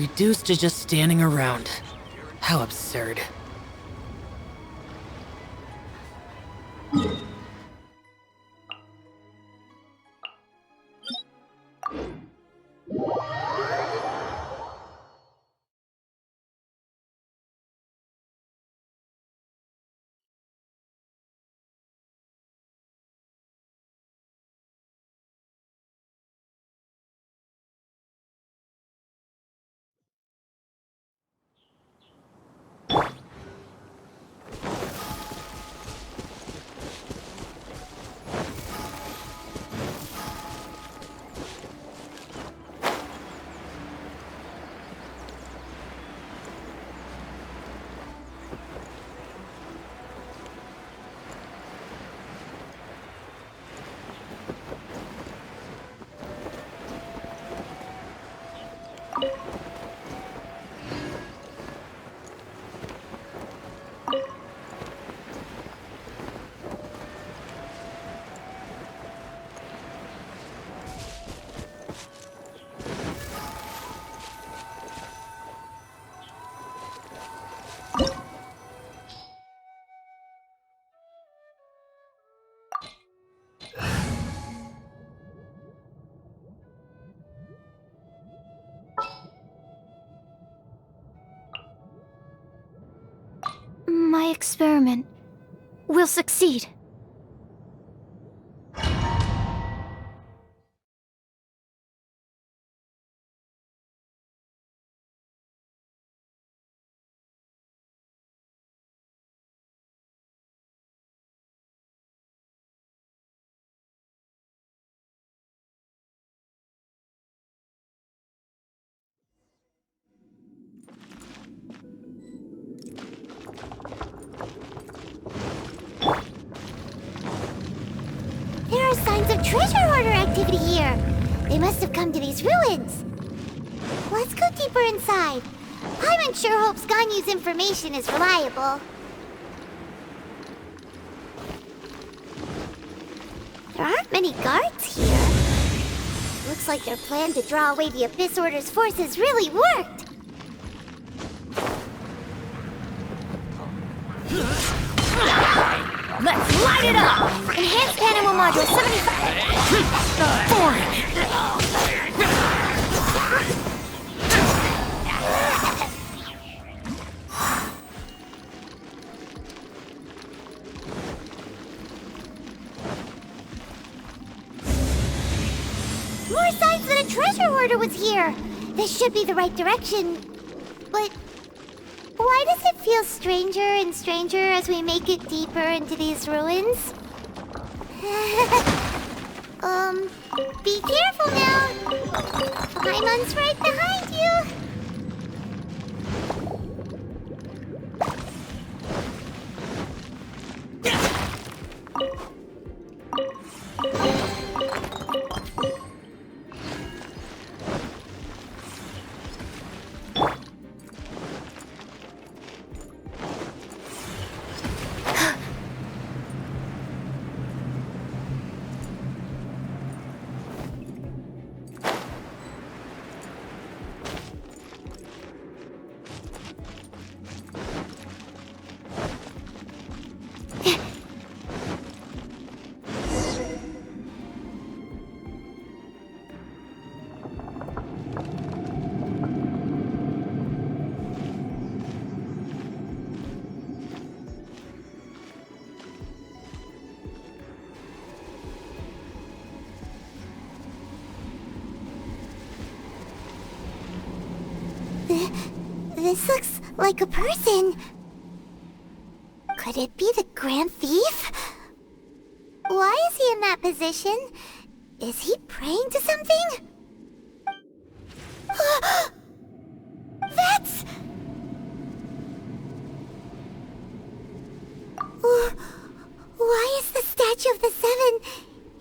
Reduced to just standing around. How absurd. My experiment will succeed. There are signs of treasure hoarder activity here. They must have come to these ruins. Let's go deeper inside. Paimon sure hopes Ganyu's information is reliable. There aren't many guards here. Looks like their plan to draw away the Abyss Order's forces really worked. Let's light it up! Enhanced Animal Module 75. More signs that a treasure hoarder was here. This should be the right direction. But why does it feel stranger and stranger as we make it deeper into these ruins? Be careful now. Paimon's right behind you. This looks like a person. Could it be the Grand Thief? Why is he in that position? Is he praying to something? That's... Why is the Statue of the Seven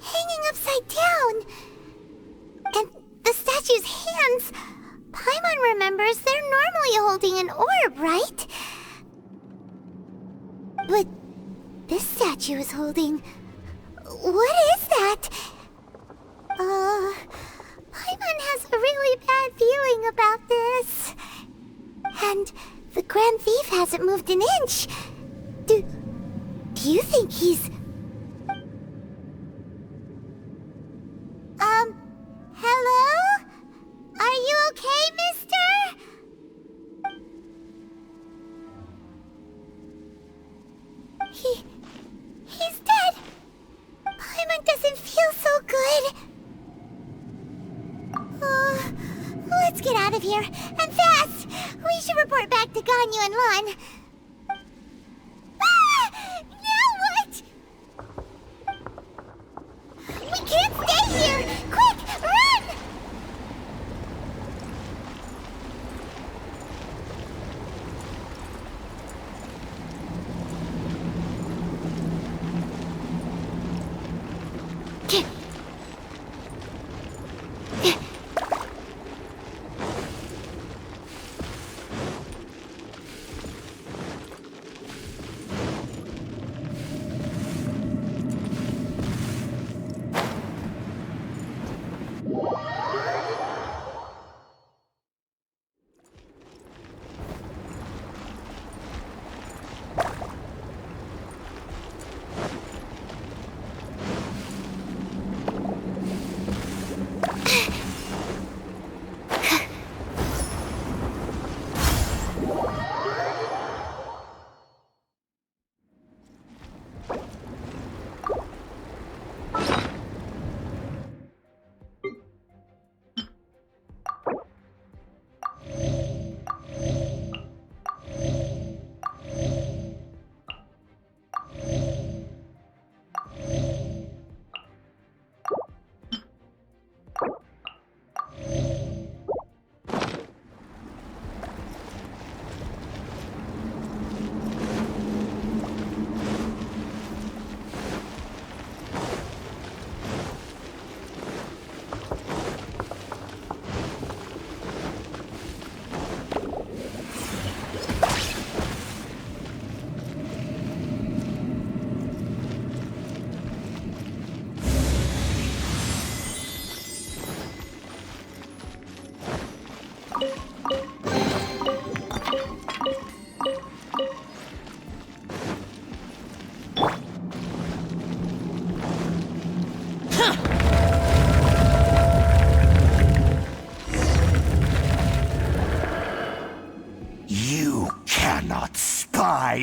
hanging upside down? And the statue's hands... Paimon remembers they're normally holding an orb, right? But this statue is holding... What is that? Paimon has a really bad feeling about this. And the Grand Thief hasn't moved an inch. Do you think he's... Hello? Are you okay, mister? He's dead. Paimon doesn't feel so good. Let's get out of here, and fast! We should report back to Ganyu and Lon. Ah! Now what? We can't stay here! Quick, run!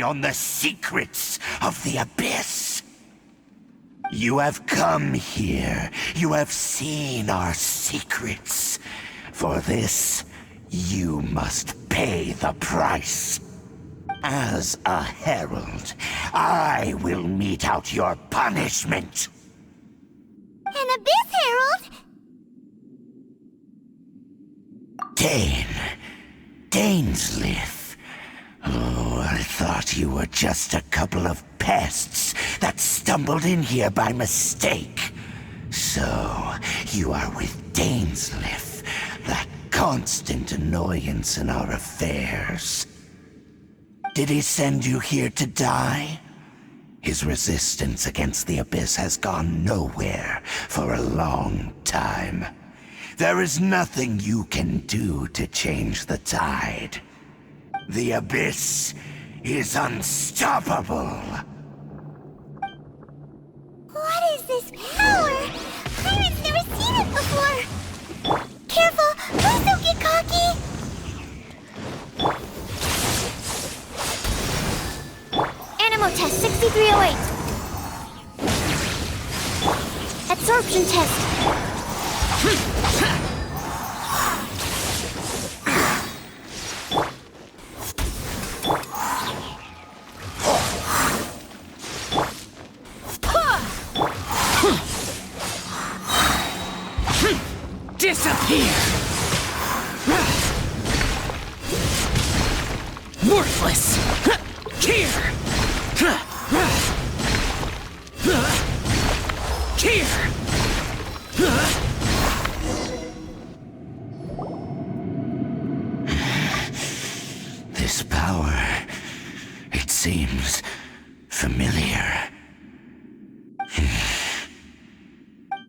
On the secrets of the Abyss. You have come here. You have seen our secrets. For this, you must pay the price. As a herald, I will mete out your punishment. An Abyss Herald? Dainsleif. Oh, I thought you were just a couple of pests that stumbled in here by mistake. So, you are with Dainsleif, that constant annoyance in our affairs. Did he send you here to die? His resistance against the Abyss has gone nowhere for a long time. There is nothing you can do to change the tide. The Abyss is unstoppable. What is this power? Pirate's never seen it before. Careful, please don't get cocky. Animo test 6308. Absorption test. Disappear! Worthless! Here! Here! This power, it seems familiar.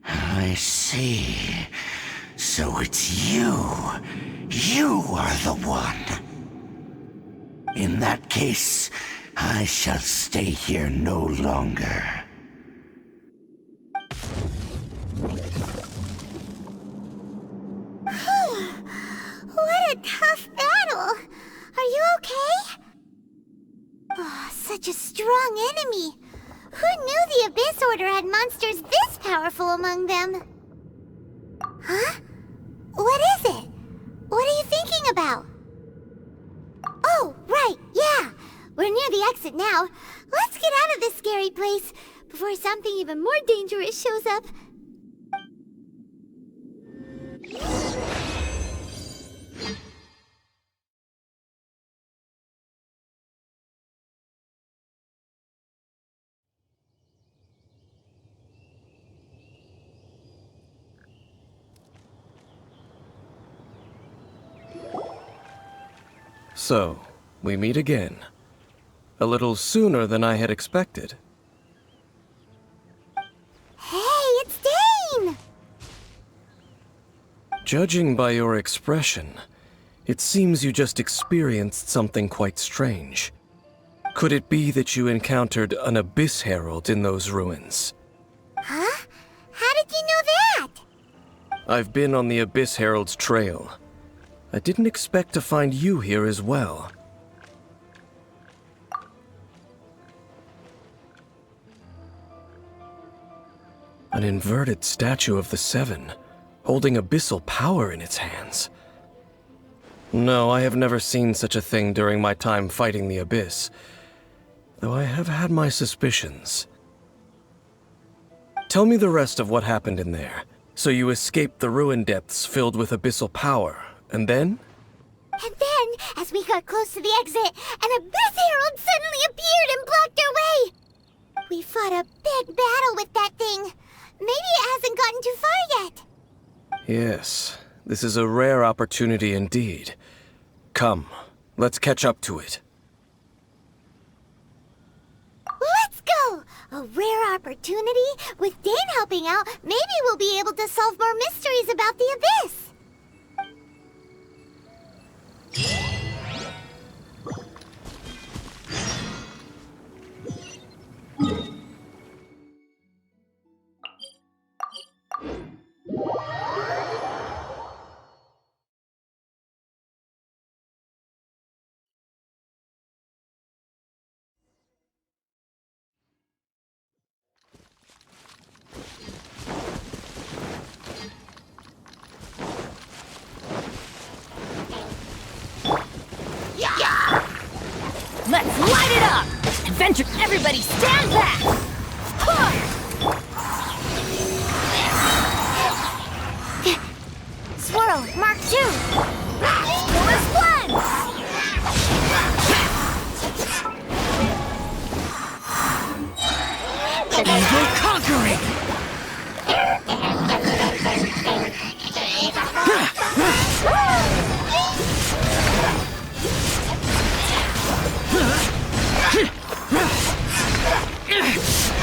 I see. So it's you. You are the one. In that case, I shall stay here no longer. What a tough battle! Are you okay? Oh, such a strong enemy! Who knew the Abyss Order had monsters this powerful among them? Huh? What is it? What are you thinking about? Oh, right, yeah! We're near the exit now. Let's get out of this scary place before something even more dangerous shows up. So, we meet again. A little sooner than I had expected. Hey, it's Dane! Judging by your expression, it seems you just experienced something quite strange. Could it be that you encountered an Abyss Herald in those ruins? Huh? How did you know that? I've been on the Abyss Herald's trail. I didn't expect to find you here as well. An inverted statue of the Seven, holding abyssal power in its hands. No, I have never seen such a thing during my time fighting the Abyss, though I have had my suspicions. Tell me the rest of what happened in there. So you escaped the ruin depths filled with abyssal power, and then? And then, as we got close to the exit, an Abyss Herald suddenly appeared and blocked our way! We fought a big battle with that thing. Maybe it hasn't gotten too far yet. Yes, this is a rare opportunity indeed. Come, let's catch up to it. Let's go! A rare opportunity? With Dane helping out, maybe we'll be able to solve more mysteries about the Abyss! Let's light it up! Adventure, everybody stand back! Swirl, Mark 2! Force 1! You're conquering!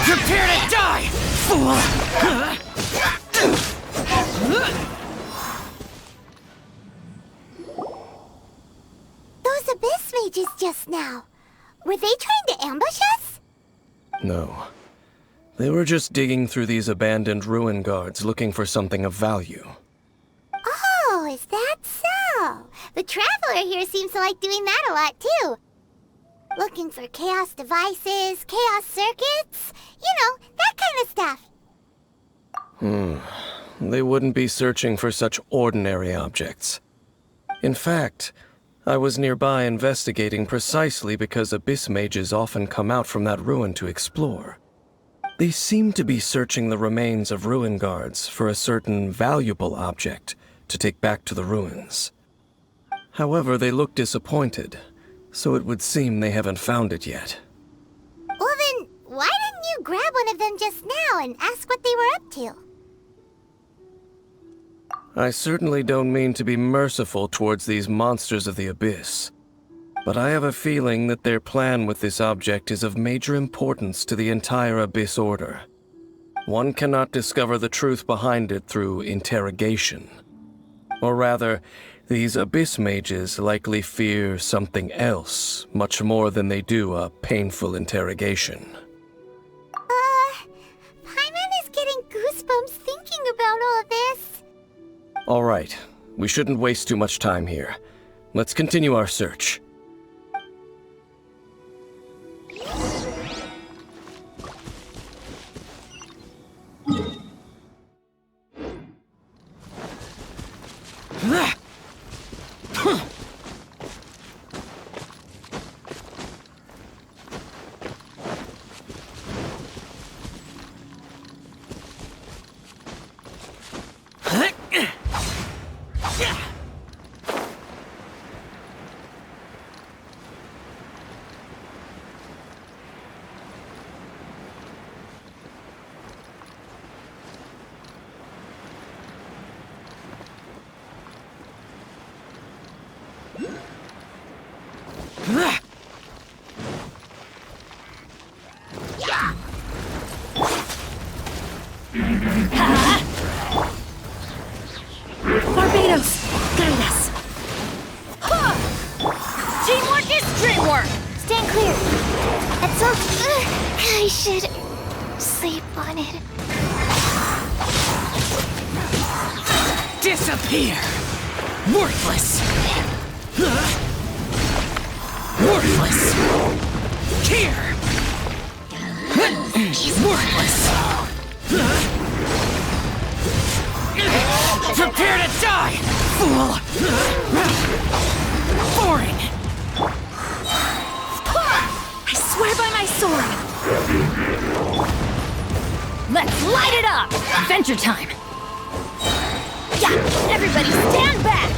Prepare to die, fool! Those Abyss mages just now. Were they trying to ambush us? No. They were just digging through these abandoned ruin guards looking for something of value. Oh, is that so? The Traveler here seems to like doing that a lot, too. Looking for chaos devices, chaos circuits, you know, that kind of stuff. They wouldn't be searching for such ordinary objects. In fact, I was nearby investigating precisely because Abyss mages often come out from that ruin to explore. They seem to be searching the remains of ruin guards for a certain valuable object to take back to the ruins. However, they look disappointed, so it would seem they haven't found it yet. Well then, why didn't you grab one of them just now and ask what they were up to? I certainly don't mean to be merciful towards these monsters of the Abyss, but I have a feeling that their plan with this object is of major importance to the entire Abyss Order. One cannot discover the truth behind it through interrogation. Or rather, these abyss mages likely fear something else, much more than they do a painful interrogation. Paimon is getting goosebumps thinking about all this. All right, we shouldn't waste too much time here. Let's continue our search. Barbados, guide us. Teamwork is dreamwork. Stand clear. It's so... I should sleep on it. Disappear. Worthless. Worthless. Here. Worthless. Prepare to die, fool! Boring! I swear by my sword! Let's light it up! Adventure time! Yeah! Everybody stand back!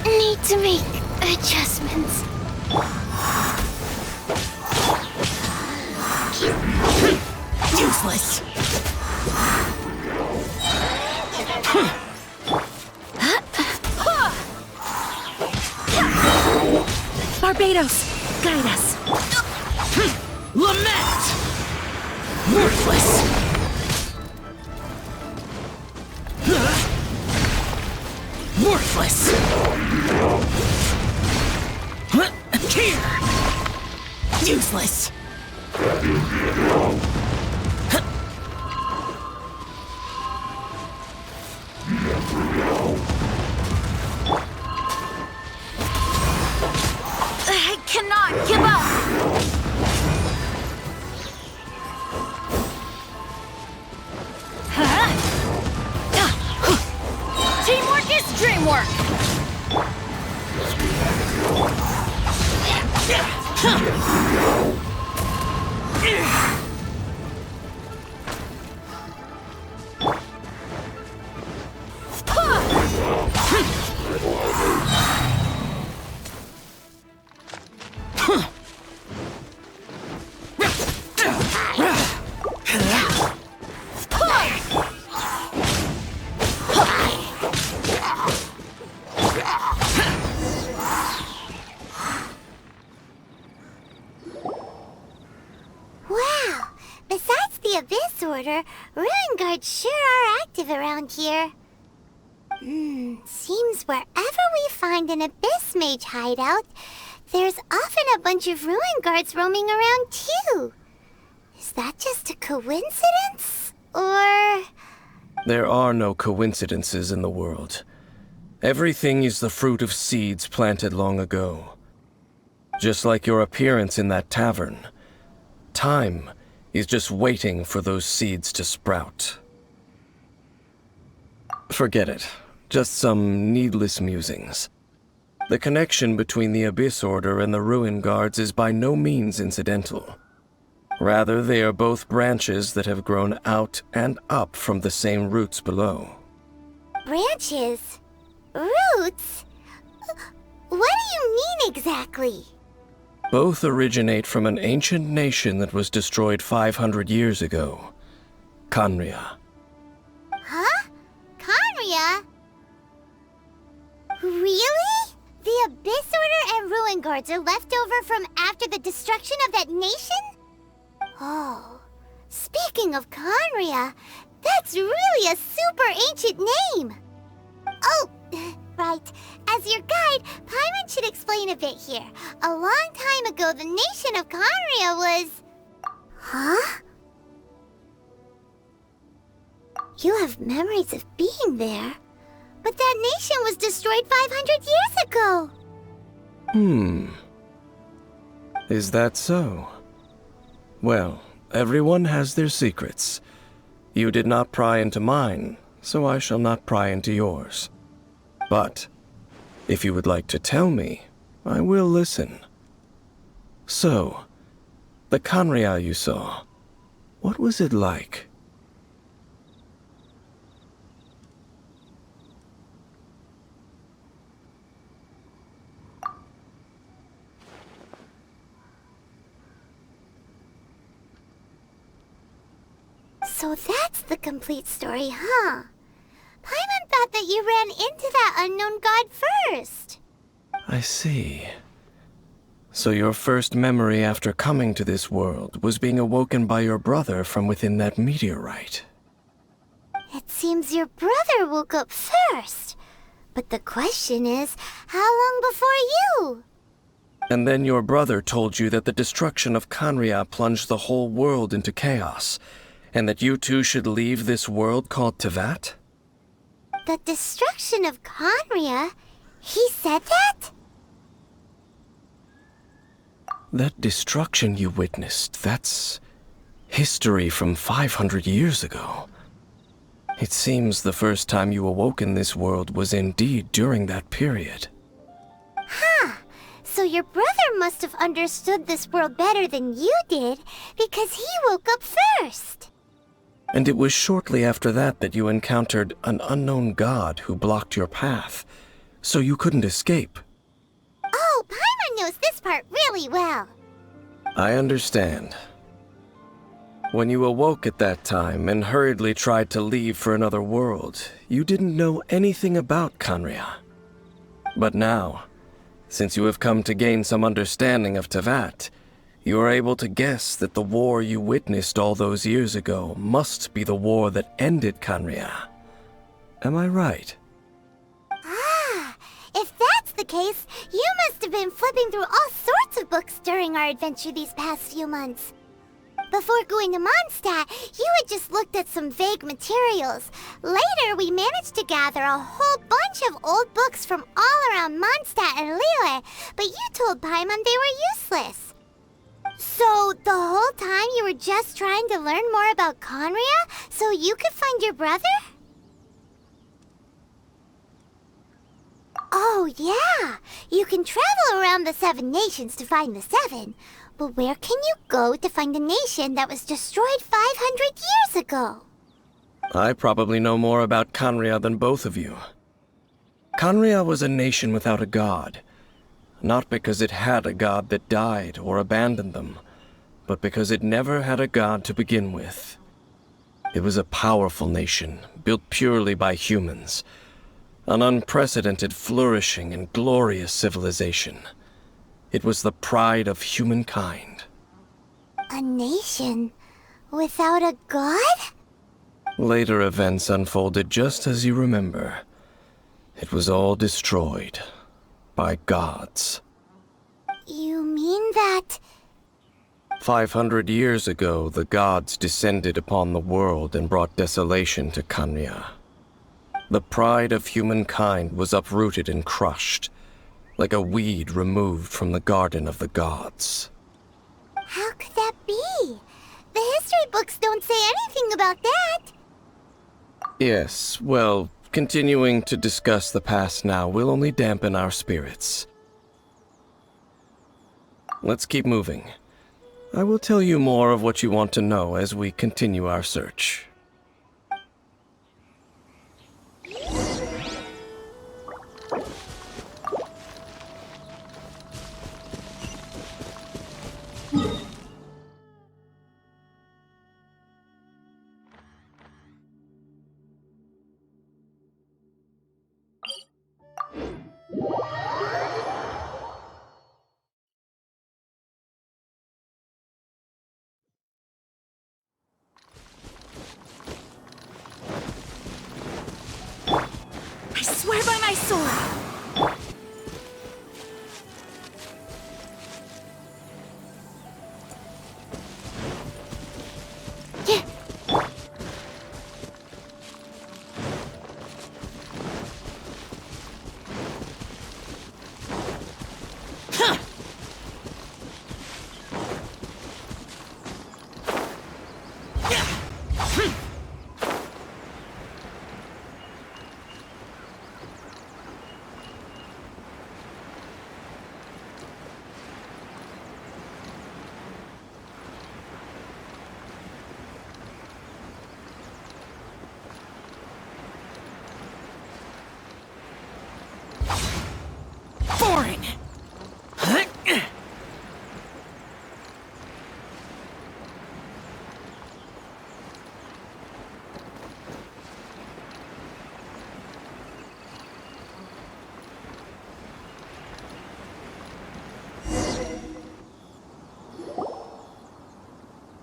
Need to make adjustments. Useless! Barbados, guide us. Lament! Worthless! Worthless! Here! Useless! I cannot give up! Teamwork is dreamwork! Wow! Besides the Abyss Order, Ruin Guards sure are active around here. Seems wherever we find an Abyss Mage hideout, there's often a bunch of Ruin Guards roaming around too. Is that just a coincidence? Or... There are no coincidences in the world. Everything is the fruit of seeds planted long ago. Just like your appearance in that tavern. Time is just waiting for those seeds to sprout. Forget it. Just some needless musings. The connection between the Abyss Order and the Ruin Guards is by no means incidental. Rather, they are both branches that have grown out and up from the same roots below. branches? Roots? What do you mean exactly? Both originate from an ancient nation that was destroyed 500 years ago. Khaenri'ah. Huh? Khaenri'ah? Really? The Abyss Order and Ruin Guards are left over from after the destruction of that nation? Oh. Speaking of Khaenri'ah, That's really a super ancient name! Oh, right. As your guide, Paimon should explain a bit here. A long time ago, the nation of Conria was... Huh? You have memories of being there. But that nation was destroyed 500 years ago! Is that so? Well, everyone has their secrets. You did not pry into mine, so I shall not pry into yours. But, if you would like to tell me, I will listen. So, the Conria you saw, what was it like? So that's the complete story, huh? Paimon thought that you ran into that unknown god first. I see. So your first memory after coming to this world was being awoken by your brother from within that meteorite. It seems your brother woke up first. But the question is, how long before you? And then your brother told you that the destruction of Conria plunged the whole world into chaos, and that you two should leave this world called Teyvat? The destruction of Conria? He said that? That destruction you witnessed, that's history from 500 years ago. It seems the first time you awoke in this world was indeed during that period. Huh. So your brother must have understood this world better than you did, because he woke up first. And it was shortly after that that you encountered an unknown god who blocked your path, so you couldn't escape. Oh, Paimon knows this part really well. I understand. When you awoke at that time and hurriedly tried to leave for another world, you didn't know anything about Conria. But now, since you have come to gain some understanding of Teyvat, you are able to guess that the war you witnessed all those years ago must be the war that ended Conria. Am I right? Ah, if that's the case, you must have been flipping through all sorts of books during our adventure these past few months. Before going to Mondstadt, you had just looked at some vague materials. Later, we managed to gather a whole bunch of old books from all around Mondstadt and Liyue, but you told Paimon they were useless. So, the whole time you were just trying to learn more about Conria so you could find your brother? Oh, yeah! You can travel around the 7 nations to find the 7. But where can you go to find a nation that was destroyed 500 years ago? I probably know more about Conria than both of you. Conria was a nation without a god. Not because it had a god that died or abandoned them, but because it never had a god to begin with. It was a powerful nation, built purely by humans. An unprecedented, flourishing, and glorious civilization. It was the pride of humankind. A nation without a god? Later events unfolded just as you remember. It was all destroyed by gods. You mean that... 500 years ago, the gods descended upon the world and brought desolation to Conria. The pride of humankind was uprooted and crushed, like a weed removed from the garden of the gods. How could that be? The history books don't say anything about that. Yes, well, continuing to discuss the past now will only dampen our spirits. Let's keep moving. I will tell you more of what you want to know as we continue our search. sword! Boring!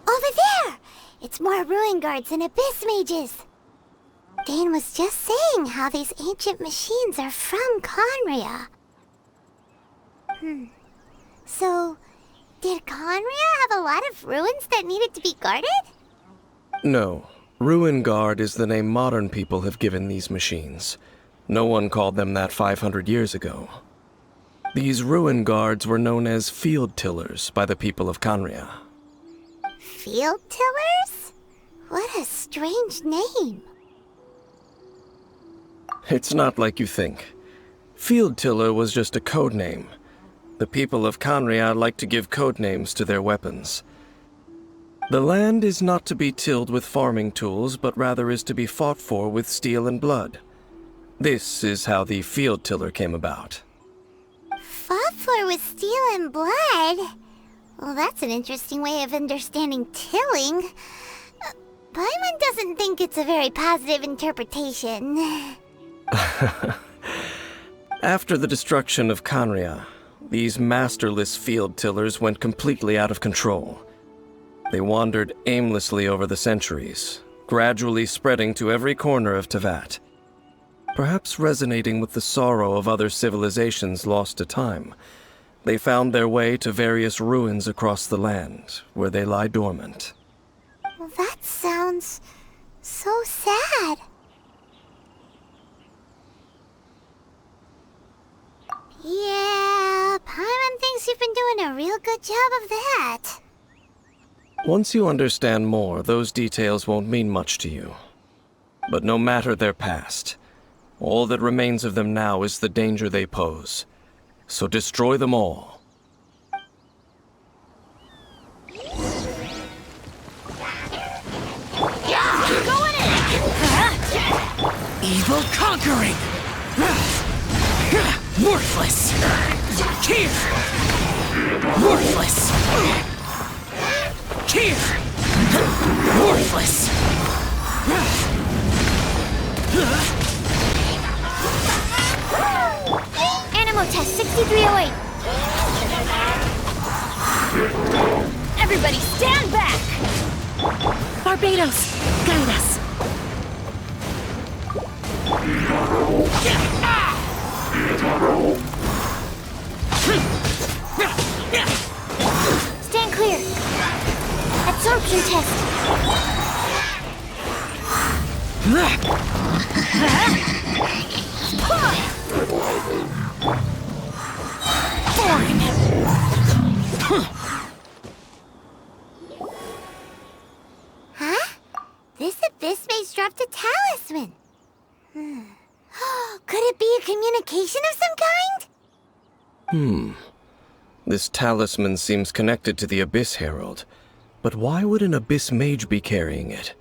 Over there! It's more ruin guards and abyss mages. Dane was just saying how these ancient machines are from Conria. So, did Conria have a lot of ruins that needed to be guarded? No. Ruin Guard is the name modern people have given these machines. No one called them that 500 years ago. These Ruin Guards were known as Field Tillers by the people of Conria. Field Tillers? What a strange name. It's not like you think. Field Tiller was just a code name. The people of Conria like to give code names to their weapons. The land is not to be tilled with farming tools, but rather is to be fought for with steel and blood. This is how the Field Tiller came about. Fought for with steel and blood? Well, that's an interesting way of understanding tilling. Paimon doesn't think it's a very positive interpretation. After the destruction of Conria, these masterless field tillers went completely out of control. They wandered aimlessly over the centuries, gradually spreading to every corner of Teyvat. Perhaps resonating with the sorrow of other civilizations lost to time, they found their way to various ruins across the land, where they lie dormant. Well, that sounds so sad. Yeah, Paimon thinks you've been doing a real good job of that. Once you understand more, those details won't mean much to you. But no matter their past, all that remains of them now is the danger they pose. So destroy them all. Going in! Evil conquering! Worthless! Here! Worthless! Here! Worthless! Animal test 6308. Everybody stand back! Barbados, guide us! Stand clear. Absorption test. Boring! Huh? This abyss maze dropped a talisman. Could it be a communication of some kind? This talisman seems connected to the Abyss Herald. But why would an Abyss Mage be carrying it?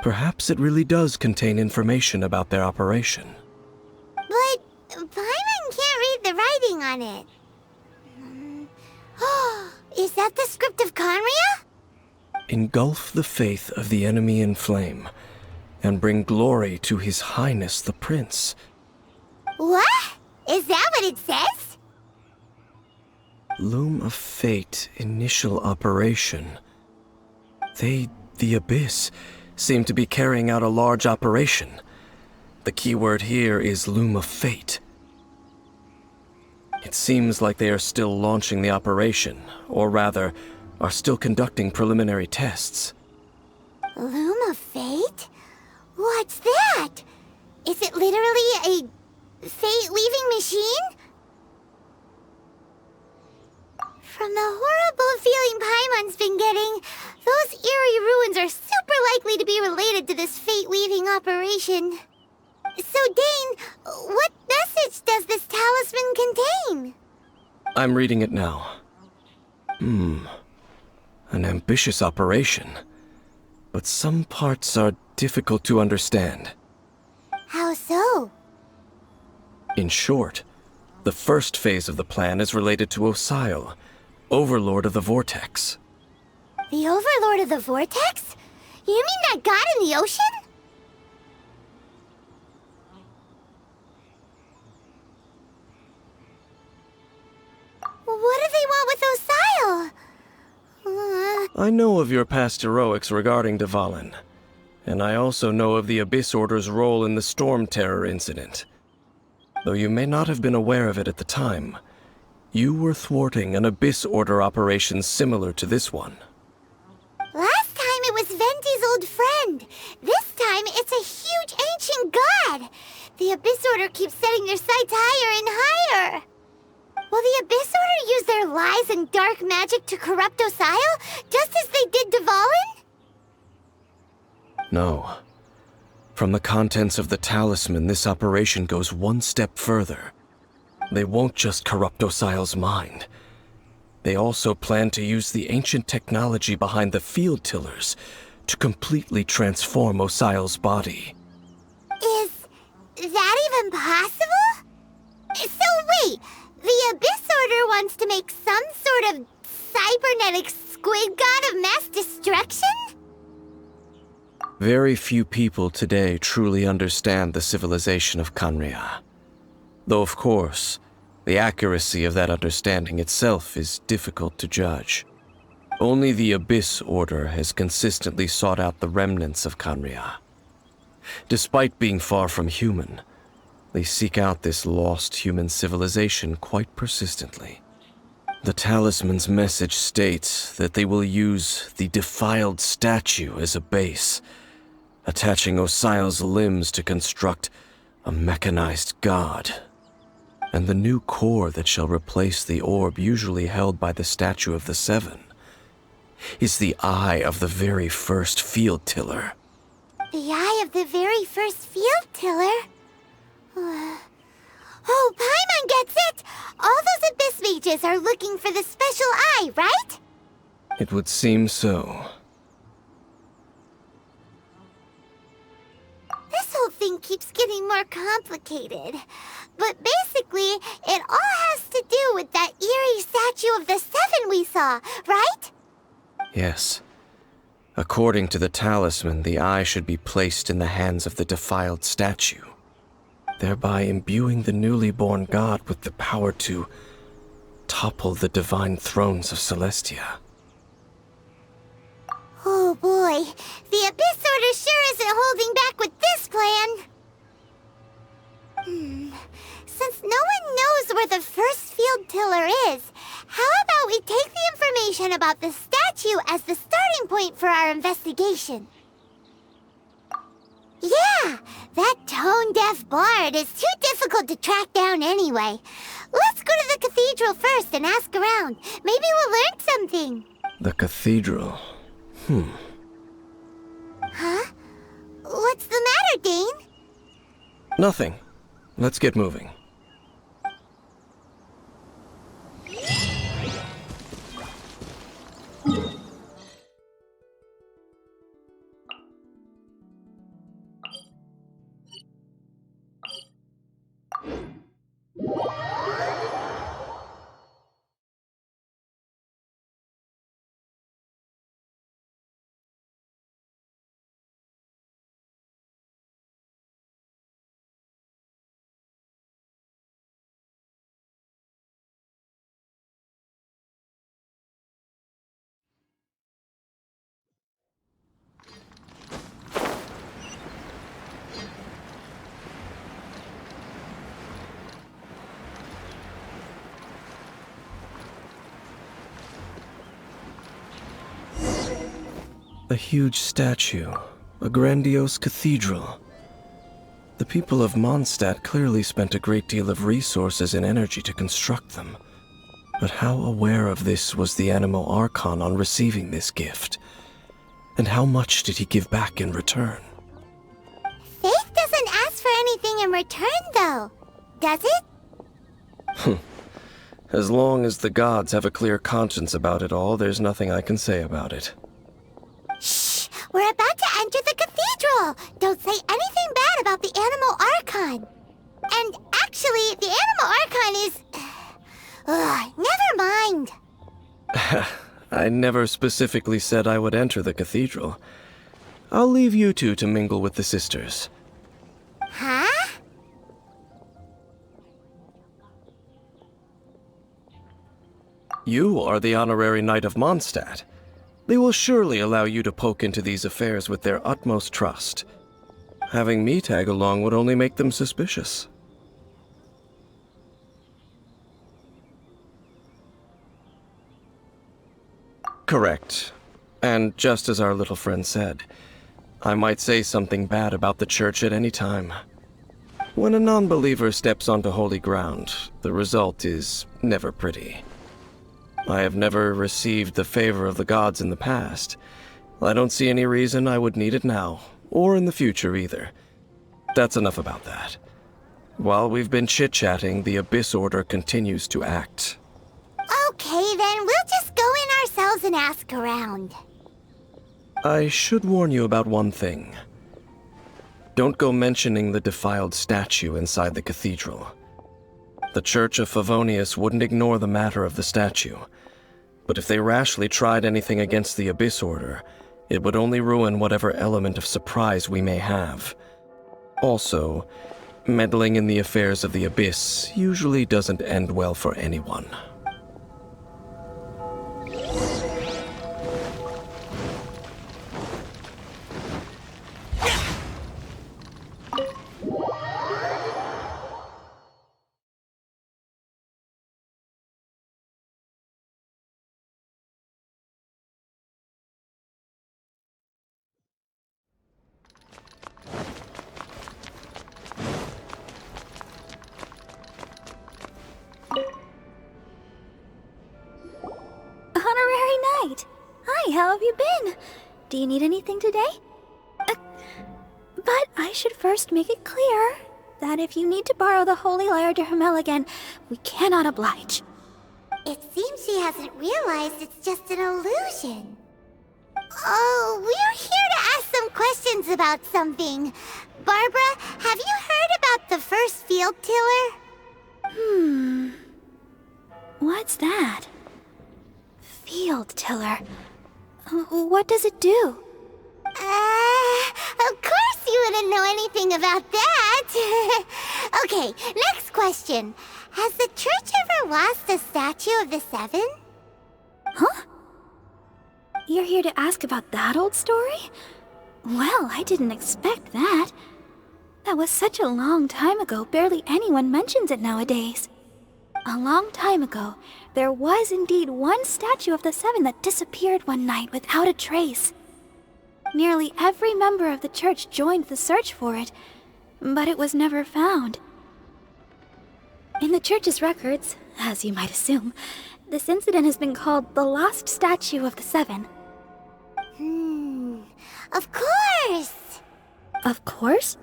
Perhaps it really does contain information about their operation. But Paimon can't read the writing on it. Is that the script of Conria? Engulf the faith of the enemy in flame, and bring glory to His Highness the Prince. What? Is that what it says? Loom of Fate, initial operation. They, the Abyss, seem to be carrying out a large operation. The keyword here is Loom of Fate. It seems like they are still launching the operation, or rather, are still conducting preliminary tests. Loom of Fate? What's that? Is it literally a fate-weaving machine? From the horrible feeling Paimon's been getting, those eerie ruins are super likely to be related to this fate-weaving operation. So, Dane, what message does this talisman contain? I'm reading it now. An ambitious operation. But some parts are difficult to understand. How so? In short, the first phase of the plan is related to Osile, Overlord of the Vortex. The Overlord of the Vortex? You mean that god in the ocean? What do they want with Osile? I know of your past heroics regarding Dvalin, and I also know of the Abyss Order's role in the Storm Terror incident. Though you may not have been aware of it at the time, you were thwarting an Abyss Order operation similar to this one. Last time it was Venti's old friend. This time it's a huge ancient god. The Abyss Order keeps setting their sights higher and higher. Will the Abyss Order use their lies and dark magic to corrupt Osile, just as they did Dvalin? No. From the contents of the talisman, this operation goes one step further. They won't just corrupt Osile's mind. They also plan to use the ancient technology behind the field tillers to completely transform Osile's body. Is that even possible? So wait, the Abyss Order wants to make some sort of cybernetic squid god of mass destruction? Very few people today truly understand the civilization of Khaenri'ah. Though of course, the accuracy of that understanding itself is difficult to judge. Only the Abyss Order has consistently sought out the remnants of Khaenri'ah. Despite being far from human, they seek out this lost human civilization quite persistently. The talisman's message states that they will use the defiled statue as a base, attaching Osile's limbs to construct a mechanized god. And the new core that shall replace the orb usually held by the Statue of the Seven is the eye of the very first field tiller. The eye of the very first field tiller? Oh, Paimon gets it! All those Abyss mages are looking for the special eye, right? It would seem so. This whole thing keeps getting more complicated. But basically, it all has to do with that eerie Statue of the Seven we saw, right? Yes. According to the talisman, the eye should be placed in the hands of the defiled statue, thereby imbuing the newly born god with the power to topple the divine thrones of Celestia. Oh boy, the Abyss Order sure isn't holding back with this plan. Since no one knows where the first field tiller is, how about we take the information about the statue as the starting point for our investigation? Yeah, that tone-deaf bard is too difficult to track down anyway. Let's go to the cathedral first and ask around. Maybe we'll learn something. The cathedral. Huh? What's the matter, Dane? Nothing. Let's get moving. A huge statue, a grandiose cathedral. The people of Mondstadt clearly spent a great deal of resources and energy to construct them. But how aware of this was the Animo Archon on receiving this gift? And how much did he give back in return? Faith doesn't ask for anything in return, though. Does it? As long as the gods have a clear conscience about it all, there's nothing I can say about it. Shh! We're about to enter the cathedral! Don't say anything bad about the Animo Archon! And actually, the Animo Archon is... never mind! I never specifically said I would enter the cathedral. I'll leave you two to mingle with the sisters. Huh? You are the honorary knight of Mondstadt. They will surely allow you to poke into these affairs with their utmost trust. Having me tag along would only make them suspicious. Correct. And just as our little friend said, I might say something bad about the church at any time. When a non-believer steps onto holy ground, the result is never pretty. I have never received the favor of the gods in the past. I don't see any reason I would need it now, or in the future either. That's enough about that. While we've been chit-chatting, the Abyss Order continues to act. Okay, then we'll just go in ourselves and ask around. I should warn you about one thing. Don't go mentioning the defiled statue inside the cathedral. The Church of Favonius wouldn't ignore the matter of the statue. But if they rashly tried anything against the Abyss Order, it would only ruin whatever element of surprise we may have. Also, meddling in the affairs of the Abyss usually doesn't end well for anyone. Honorary Knight! Hi, how have you been? Do you need anything today? But I should first make it clear that if you need to borrow the Holy Lyre to Hermel again, we cannot oblige. It seems she hasn't realized it's just an illusion. Oh, we're here to ask some questions about something. Barbara, have you heard about the first field tiller? What's that? Field tiller. What does it do? Of course you wouldn't know anything about that. Okay, next question. Has the church ever lost a statue of the Seven? Huh? You're here to ask about that old story? Well, I didn't expect that. That was such a long time ago, barely anyone mentions it nowadays. A long time ago, there was indeed one statue of the Seven that disappeared one night without a trace. Nearly every member of the church joined the search for it, but it was never found. In the church's records, as you might assume, this incident has been called the Lost Statue of the Seven. Of course! Of course?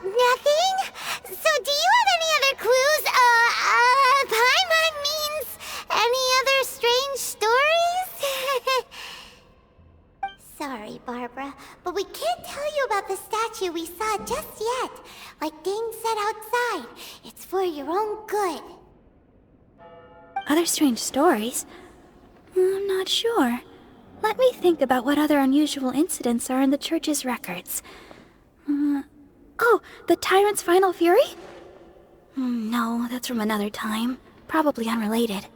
Nothing? So do you have any other clues? Paimon means any other strange stories? Sorry, Barbara, but we can't tell you about the statue we saw just yet. Like Dane said outside, it's for your own good. Other strange stories? I'm not sure. Let me think about what other unusual incidents are in the church's records. Oh, the Tyrant's Final Fury? No, that's from another time. Probably unrelated.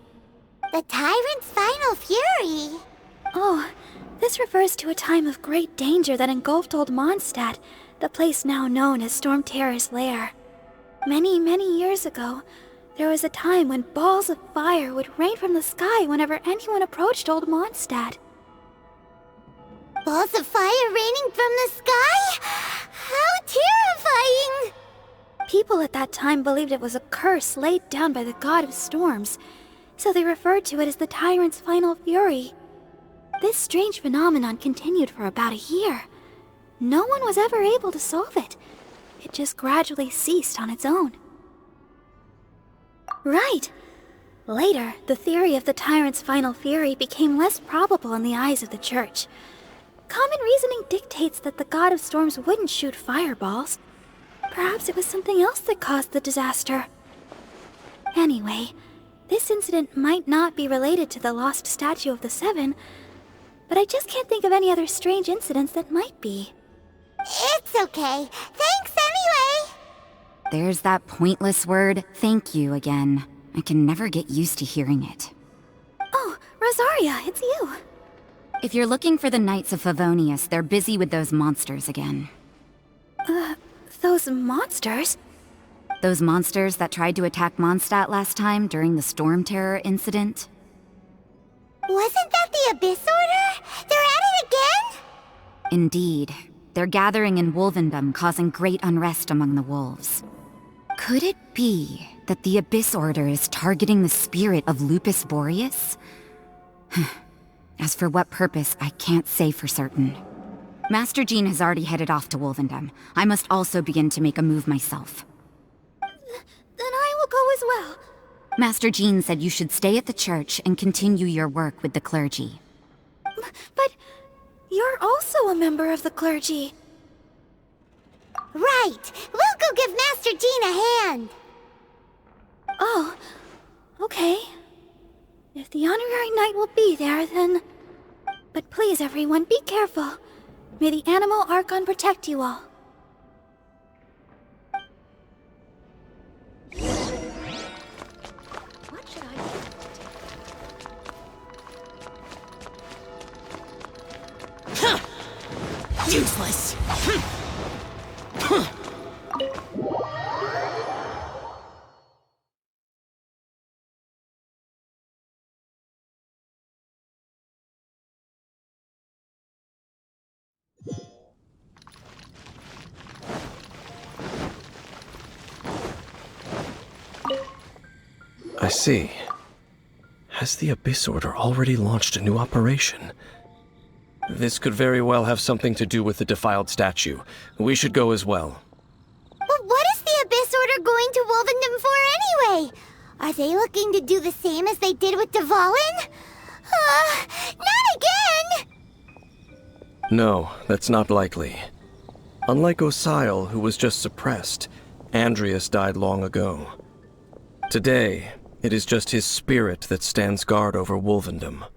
The Tyrant's Final Fury? Oh, this refers to a time of great danger that engulfed old Mondstadt, the place now known as Storm Terror's lair. Many, many years ago, there was a time when balls of fire would rain from the sky whenever anyone approached old Mondstadt. Balls of fire raining from the sky? How terrifying! People at that time believed it was a curse laid down by the god of storms, so they referred to it as the tyrant's final fury. This strange phenomenon continued for about a year. No one was ever able to solve it. It just gradually ceased on its own. Right. Later, the theory of the tyrant's final fury became less probable in the eyes of the church. Common reasoning dictates that the god of storms wouldn't shoot fireballs. Perhaps it was something else that caused the disaster. Anyway, this incident might not be related to the lost statue of the Seven, but I just can't think of any other strange incidents that might be. It's okay. Thanks anyway! There's that pointless word, thank you, again. I can never get used to hearing it. Oh, Rosaria, it's you. If you're looking for the Knights of Favonius, they're busy with those monsters again. Those monsters? Those monsters that tried to attack Mondstadt last time during the Storm Terror incident? Wasn't that the Abyss Order? They're at it again? Indeed. They're gathering in Wolvendom, causing great unrest among the wolves. Could it be that the Abyss Order is targeting the spirit of Lupus Boreas? As for what purpose, I can't say for certain. Master Jean has already headed off to Wolvendom. I must also begin to make a move myself. Then I will go as well. Master Jean said you should stay at the church and continue your work with the clergy. But you're also a member of the clergy. Right! We'll go give Master Jean a hand! Oh, okay. If the honorary knight will be there, then... But please, everyone, be careful. May the animal Archon protect you all. What should I do? Useless! I see. Has the Abyss Order already launched a new operation? This could very well have something to do with the defiled statue. We should go as well. But what is the Abyss Order going to Wolvendom for anyway? Are they looking to do the same as they did with Dvalin? Not again! No, that's not likely. Unlike Osile, who was just suppressed, Andrias died long ago. Today, it is just his spirit that stands guard over Wolvendom.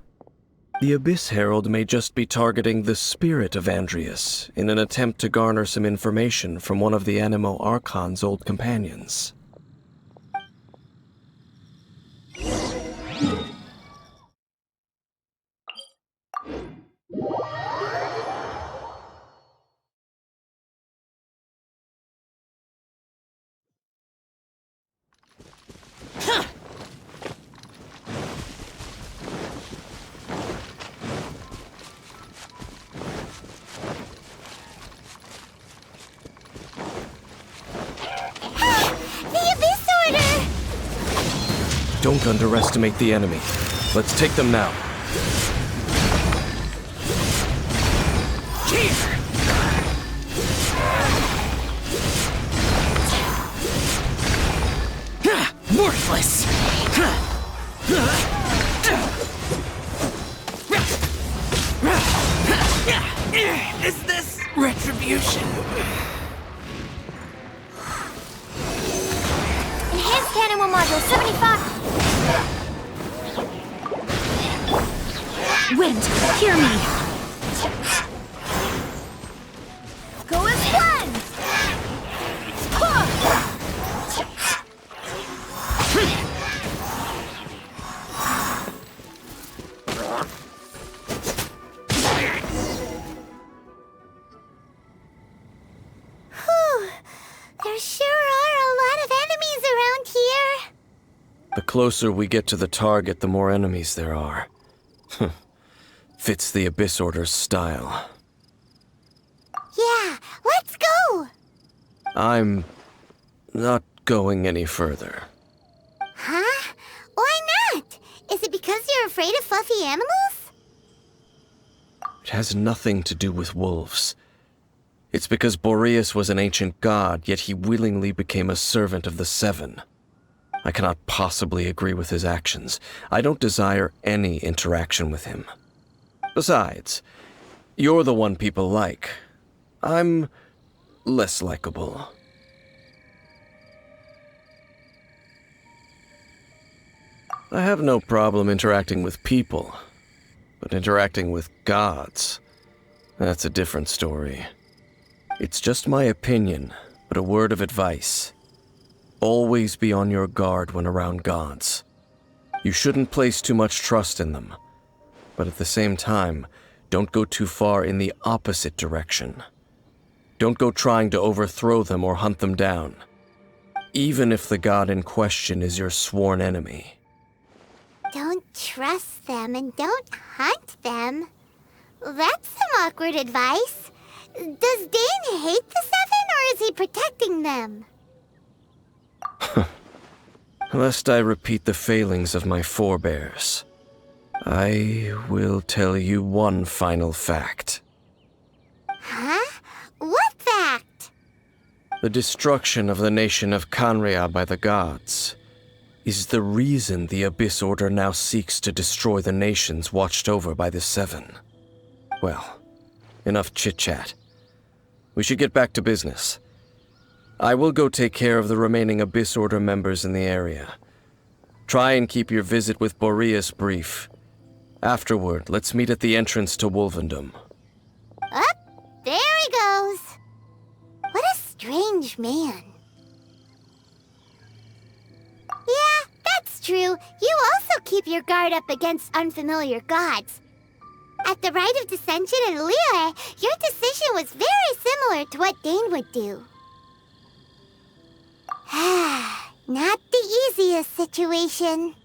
The Abyss Herald may just be targeting the spirit of Andrias in an attempt to garner some information from one of the Animo Archon's old companions. The Abyss Order! Don't underestimate the enemy. Let's take them now. Worthless! Is this retribution? Enhanced Animo Module 75! Wind, hear me! Go as one! There sure are a lot of enemies around here. The closer we get to the target, the more enemies there are. Fits the Abyss Order's style. I'm not going any further. Huh? Why not? Is it because you're afraid of fluffy animals? It has nothing to do with wolves. It's because Boreas was an ancient god, yet he willingly became a servant of the Seven. I cannot possibly agree with his actions. I don't desire any interaction with him. Besides, you're the one people like. I'm less likable. I have no problem interacting with people, but interacting with gods, that's a different story. It's just my opinion, but a word of advice. Always be on your guard when around gods. You shouldn't place too much trust in them, but at the same time, don't go too far in the opposite direction. Don't go trying to overthrow them or hunt them down, even if the god in question is your sworn enemy. Don't trust them and don't hunt them. That's some awkward advice. Does Dane hate the Seven, or is he protecting them? Lest I repeat the failings of my forebears, I will tell you one final fact. Huh? What fact? The destruction of the nation of Canria by the gods is the reason the Abyss Order now seeks to destroy the nations watched over by the Seven. Well, enough chit-chat. We should get back to business. I will go take care of the remaining Abyss Order members in the area. Try and keep your visit with Boreas brief. Afterward, let's meet at the entrance to Wolvendom. Up, there he goes. What a strange man. Yeah, that's true. You also keep your guard up against unfamiliar gods. At the Rite of Dissension in Liyue, your decision was very similar to what Dane would do. Not the easiest situation.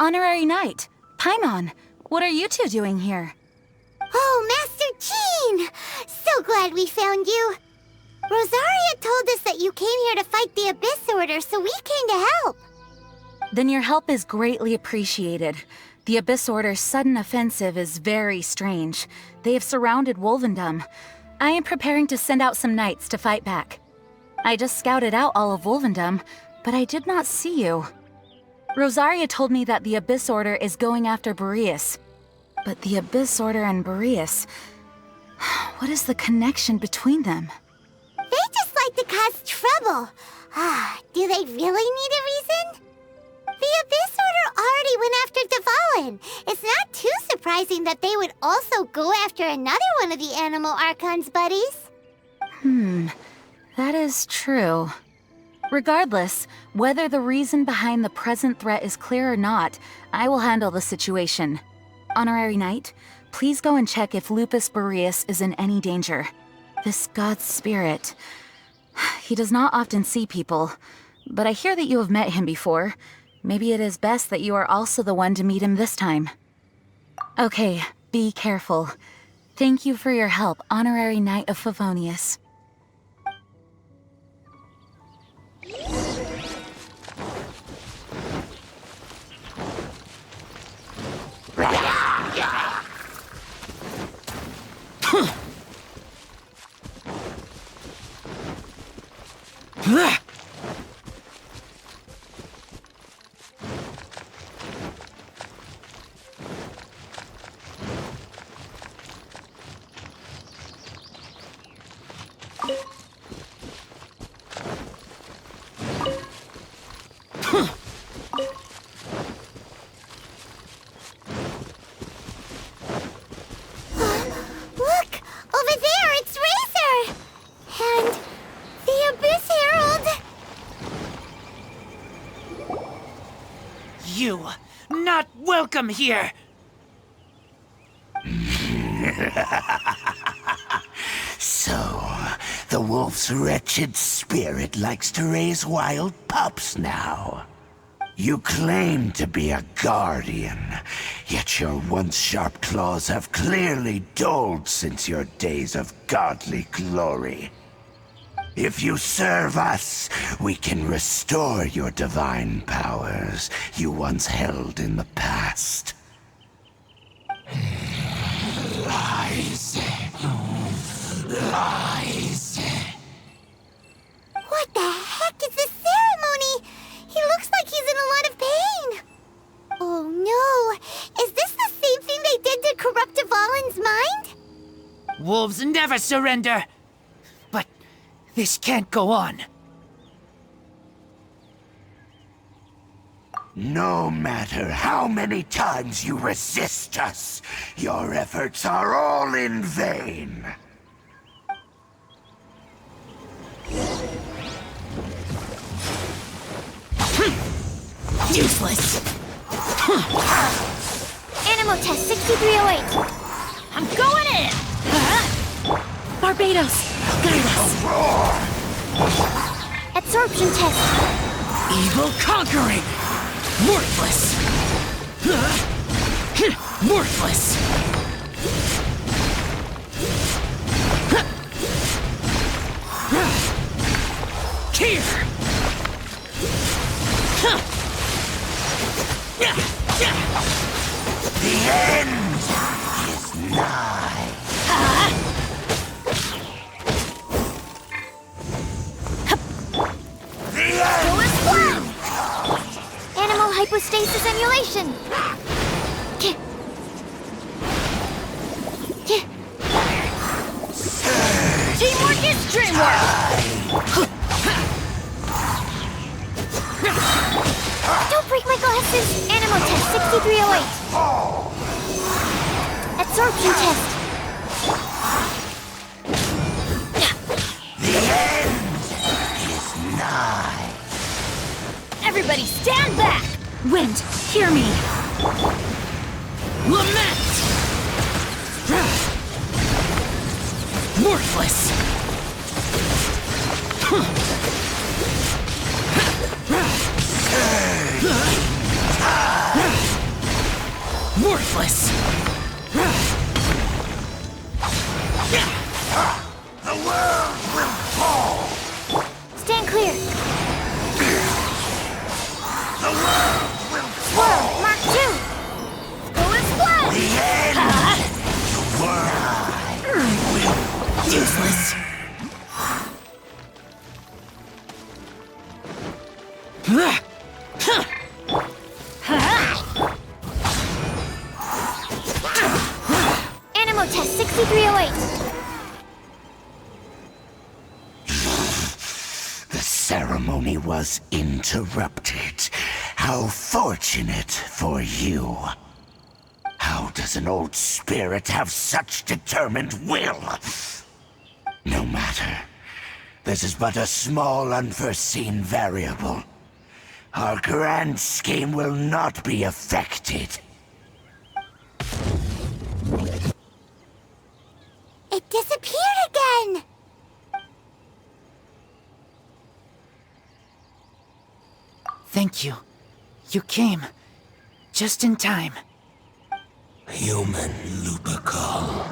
Honorary Knight, Paimon, what are you two doing here? Oh, Master Jean! So glad we found you. Rosaria told us that you came here to fight the Abyss Order, so we came to help. Then your help is greatly appreciated. The Abyss Order's sudden offensive is very strange. They have surrounded Wolvendom. I am preparing to send out some knights to fight back. I just scouted out all of Wolvendom, but I did not see you. Rosaria told me that the Abyss Order is going after Boreas. But the Abyss Order and Boreas... what is the connection between them? They just like to cause trouble. Do they really need a reason? The Abyss Order already went after Dvalin. It's not too surprising that they would also go after another one of the Animal Archon's buddies. That is true. Regardless, whether the reason behind the present threat is clear or not, I will handle the situation. Honorary Knight, please go and check if Lupus Boreas is in any danger. This god's spirit... he does not often see people, but I hear that you have met him before. Maybe it is best that you are also the one to meet him this time. Okay, be careful. Thank you for your help, Honorary Knight of Favonius. Look! Over there, it's Razor! And the Abyss Herald! You, not welcome here! So, the wolf's wretched spirit likes to raise wild pups now. You claim to be a guardian, yet your once sharp claws have clearly dulled since your days of godly glory. If you serve us, we can restore your divine powers you once held in the past. Lies. Lies. What the heck is this ceremony? He looks like he's in a lot of pain. Oh no, is this the same thing they did to corrupt Dvalin's mind? Wolves never surrender. But this can't go on. No matter how many times you resist us, your efforts are all in vain. Useless. Animal test 6308. I'm going in. Barbados, guide us. Absorption test. Evil conquering! Worthless! Worthless! Here! The end is nigh. The end! Animal hypostasis emulation. Teamwork is dreamwork. Don't break my glasses. Animal test 6308. Absorption test. The end is nigh. Everybody stand back. Wind, hear me. Lament! Worthless! Worthless! The world will fall. Stand clear. The world will Whoa, Mark 2. Go and splash. The end. The world will Useless! Animal test 6308. The ceremony was interrupted. How fortunate for you. How does an old spirit have such determined will? No matter. This is but a small unforeseen variable. Our grand scheme will not be affected. It disappeared again. Thank you. You came. Just in time. Human Lupercal.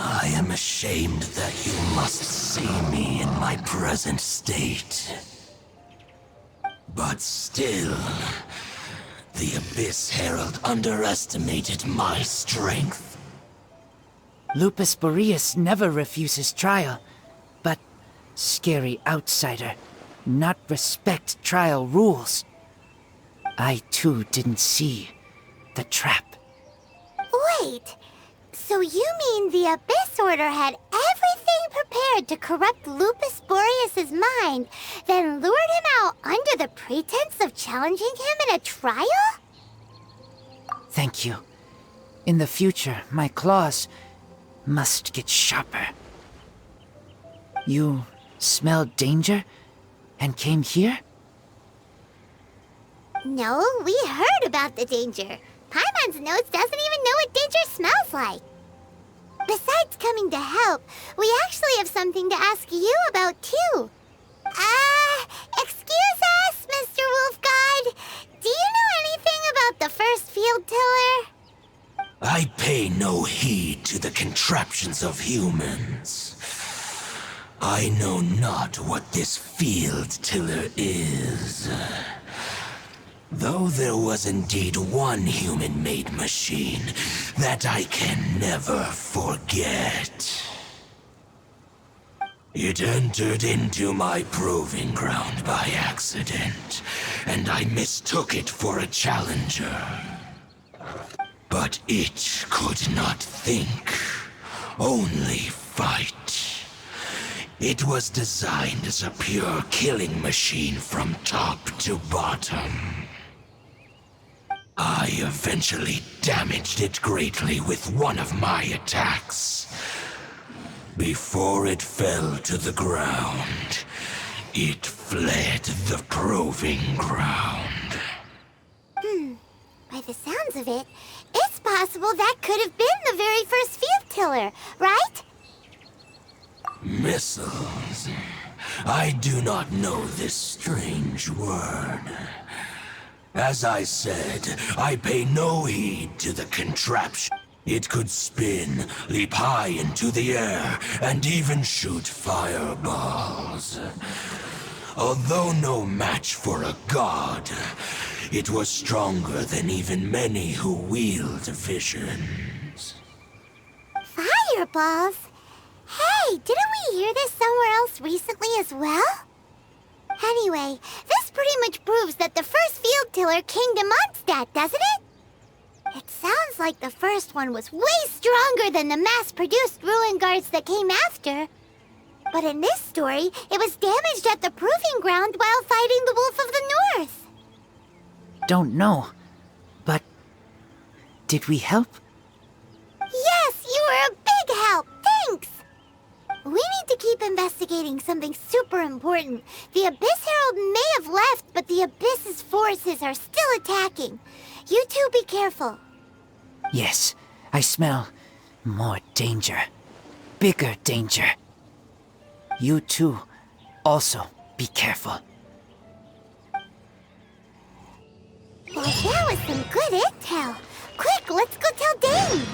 I am ashamed that you must see me in my present state. But still, the Abyss Herald underestimated my strength. Lupus Boreas never refuses trial, but scary outsider, not respect trial rules. I too didn't see the trap. Wait, so you mean the Abyss Order had everything prepared to corrupt Lupus Boreas' mind, then lured him out under the pretense of challenging him in a trial? Thank you. In the future, my claws must get sharper. You smelled danger and came here? No, we heard about the danger. Paimon's nose doesn't even know what danger smells like. Besides coming to help, we actually have something to ask you about, too. Excuse us, Mr. Wolf God. Do you know anything about the first field tiller? I pay no heed to the contraptions of humans. I know not what this field tiller is. Though there was indeed one human-made machine that I can never forget. It entered into my proving ground by accident, and I mistook it for a challenger. But it could not think, only fight. It was designed as a pure killing machine from top to bottom. I eventually damaged it greatly with one of my attacks. Before it fell to the ground, it fled the proving ground. By the sounds of it, it's possible that could have been the very first field tiller, right? Missiles. I do not know this strange word. As I said, I pay no heed to the contraption. It could spin, leap high into the air, and even shoot fireballs. Although no match for a god, it was stronger than even many who wield visions. Fireballs? Hey, didn't we hear this somewhere else recently as well? Anyway, this pretty much proves that the first field tiller came to Mondstadt, doesn't it? It sounds like the first one was way stronger than the mass-produced ruin guards that came after. But in this story, it was damaged at the proving ground while fighting the Wolf of the North. Don't know. But did we help? Yes, you were a big help. Thanks. We need to keep investigating something super important. The Abyss Herald may have left, but the Abyss's forces are still attacking. You two be careful. Yes, I smell more danger. Bigger danger. You too, also be careful. Well, that was some good intel. Quick, let's go tell Dane.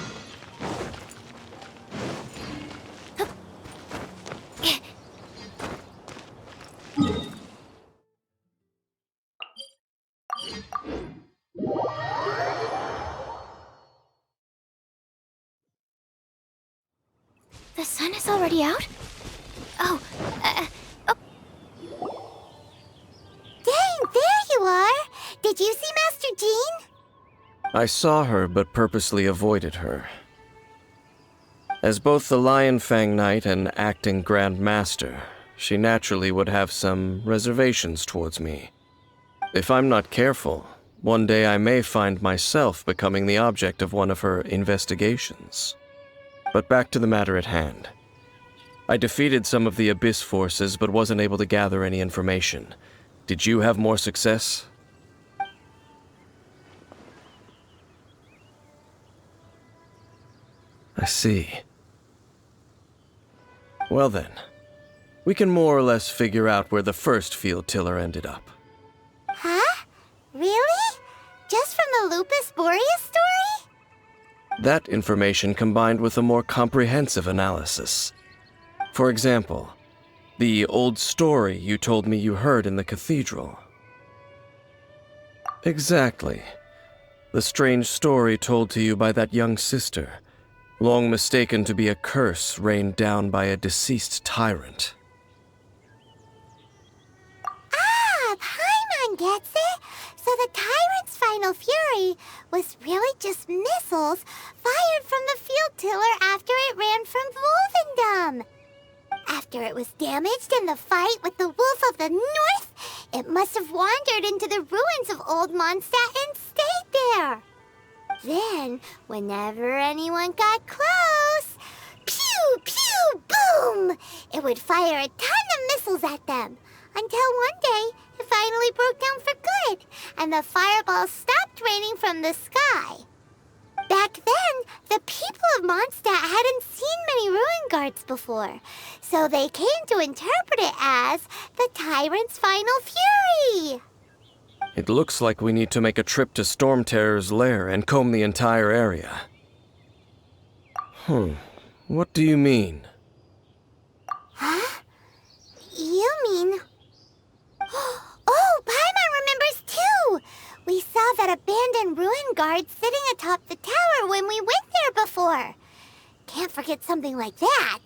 The sun is already out? Oh, Dane, there you are. Did you see Master Jean? I saw her, but purposely avoided her. As both the Lion Fang Knight and acting Grand Master, she naturally would have some reservations towards me. If I'm not careful, one day I may find myself becoming the object of one of her investigations. But back to the matter at hand. I defeated some of the Abyss forces, but wasn't able to gather any information. Did you have more success? I see. Well then, we can more or less figure out where the first field tiller ended up. Huh? Really? Just from the Lupus Boreas story? That information combined with a more comprehensive analysis. For example, the old story you told me you heard in the cathedral. Exactly. The strange story told to you by that young sister, long mistaken to be a curse rained down by a deceased tyrant. Ah, Paimon gets it. So the tyrant's final fury was really just missiles fired from the field tiller after it ran from Wolvendom. After it was damaged in the fight with the Wolf of the North, it must have wandered into the ruins of Old Mondstadt and stayed there. Then, whenever anyone got close, pew, pew, boom! It would fire a ton of missiles at them, until one day it finally broke down for good, and the fireballs stopped raining from the sky. Back then, the people of Mondstadt hadn't seen many ruin guards before, so they came to interpret it as the tyrant's final fury. It looks like we need to make a trip to Storm Terror's lair and comb the entire area. What do you mean? Huh? abandoned ruin guard sitting atop the tower when we went there before. Can't forget something like that.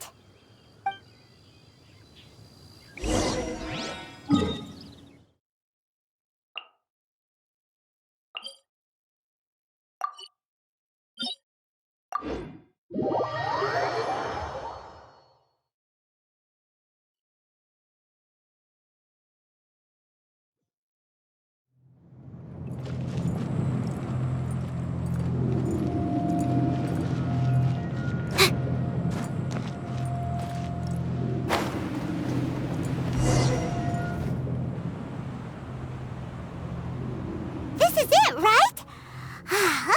This is it, right?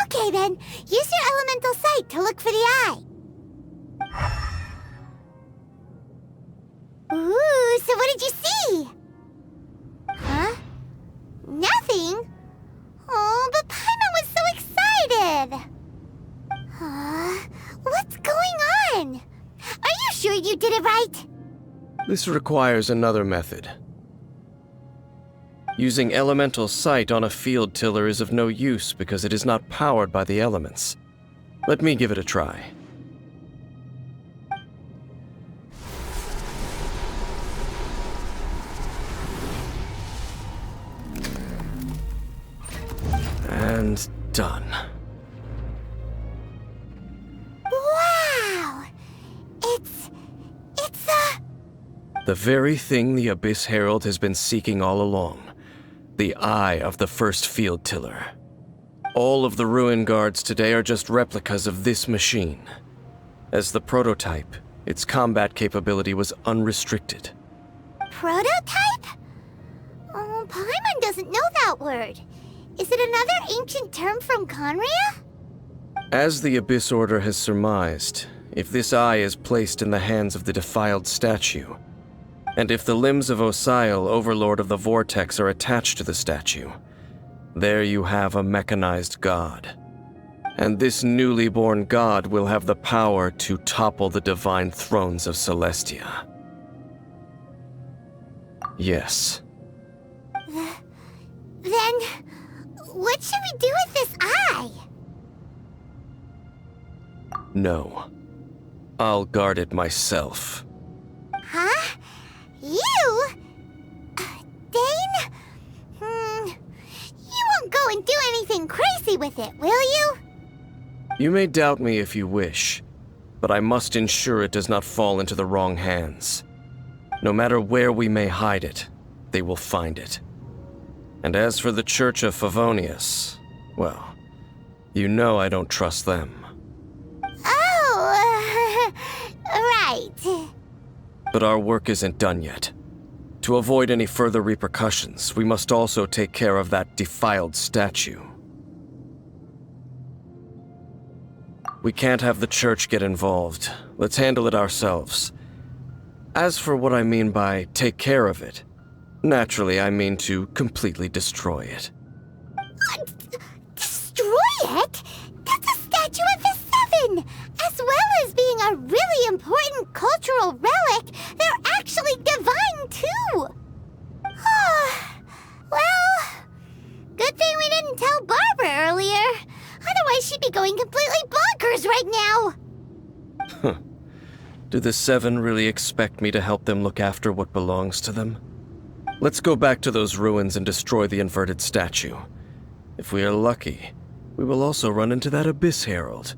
Okay then, use your elemental sight to look for the eye. Ooh, so what did you see? Huh? Nothing? Oh, but Paimon was so excited! What's going on? Are you sure you did it right? This requires another method. Using elemental sight on a field tiller is of no use because it is not powered by the elements. Let me give it a try. And done. Wow! It's The very thing the Abyss Herald has been seeking all along. The eye of the first field tiller. All of the ruin guards today are just replicas of this machine. As the prototype, its combat capability was unrestricted. prototype? Oh, Paimon doesn't know that word. Is it another ancient term from Conria? As the Abyss Order has surmised, if this eye is placed in the hands of the defiled statue, and if the limbs of Osial, Overlord of the Vortex, are attached to the statue, there you have a mechanized god. And this newly born god will have the power to topple the divine thrones of Celestia. Yes. Then, what should we do with this eye? No. I'll guard it myself. Huh? You? Dane? You won't go and do anything crazy with it, will you? You may doubt me if you wish, but I must ensure it does not fall into the wrong hands. No matter where we may hide it, they will find it. And as for the Church of Favonius, well, you know I don't trust them. Oh, right. But our work isn't done yet. To avoid any further repercussions, we must also take care of that defiled statue. We can't have the church get involved. Let's handle it ourselves. As for what I mean by take care of it, naturally I mean to completely destroy it. Destroy it? That's a statue of the Seven! As well as being a really important cultural relic, they're actually divine too! Well, good thing we didn't tell Barbara earlier. Otherwise she'd be going completely bonkers right now! Do the Seven really expect me to help them look after what belongs to them? Let's go back to those ruins and destroy the inverted statue. If we are lucky, we will also run into that Abyss Herald.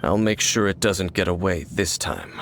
I'll make sure it doesn't get away this time.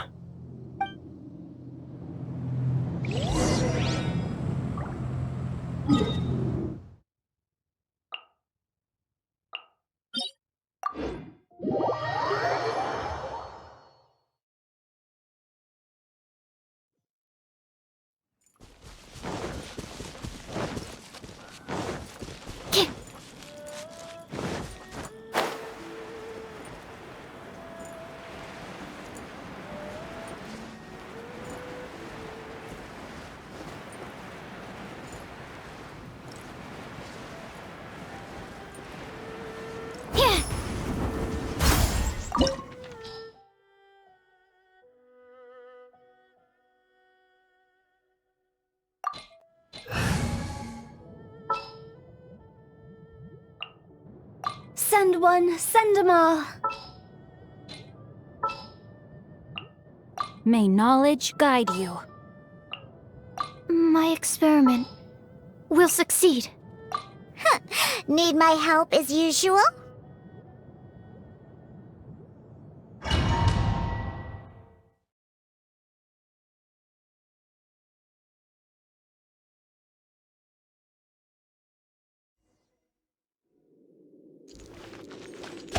Send one, send 'em all. May knowledge guide you. My experiment will succeed. Need my help as usual?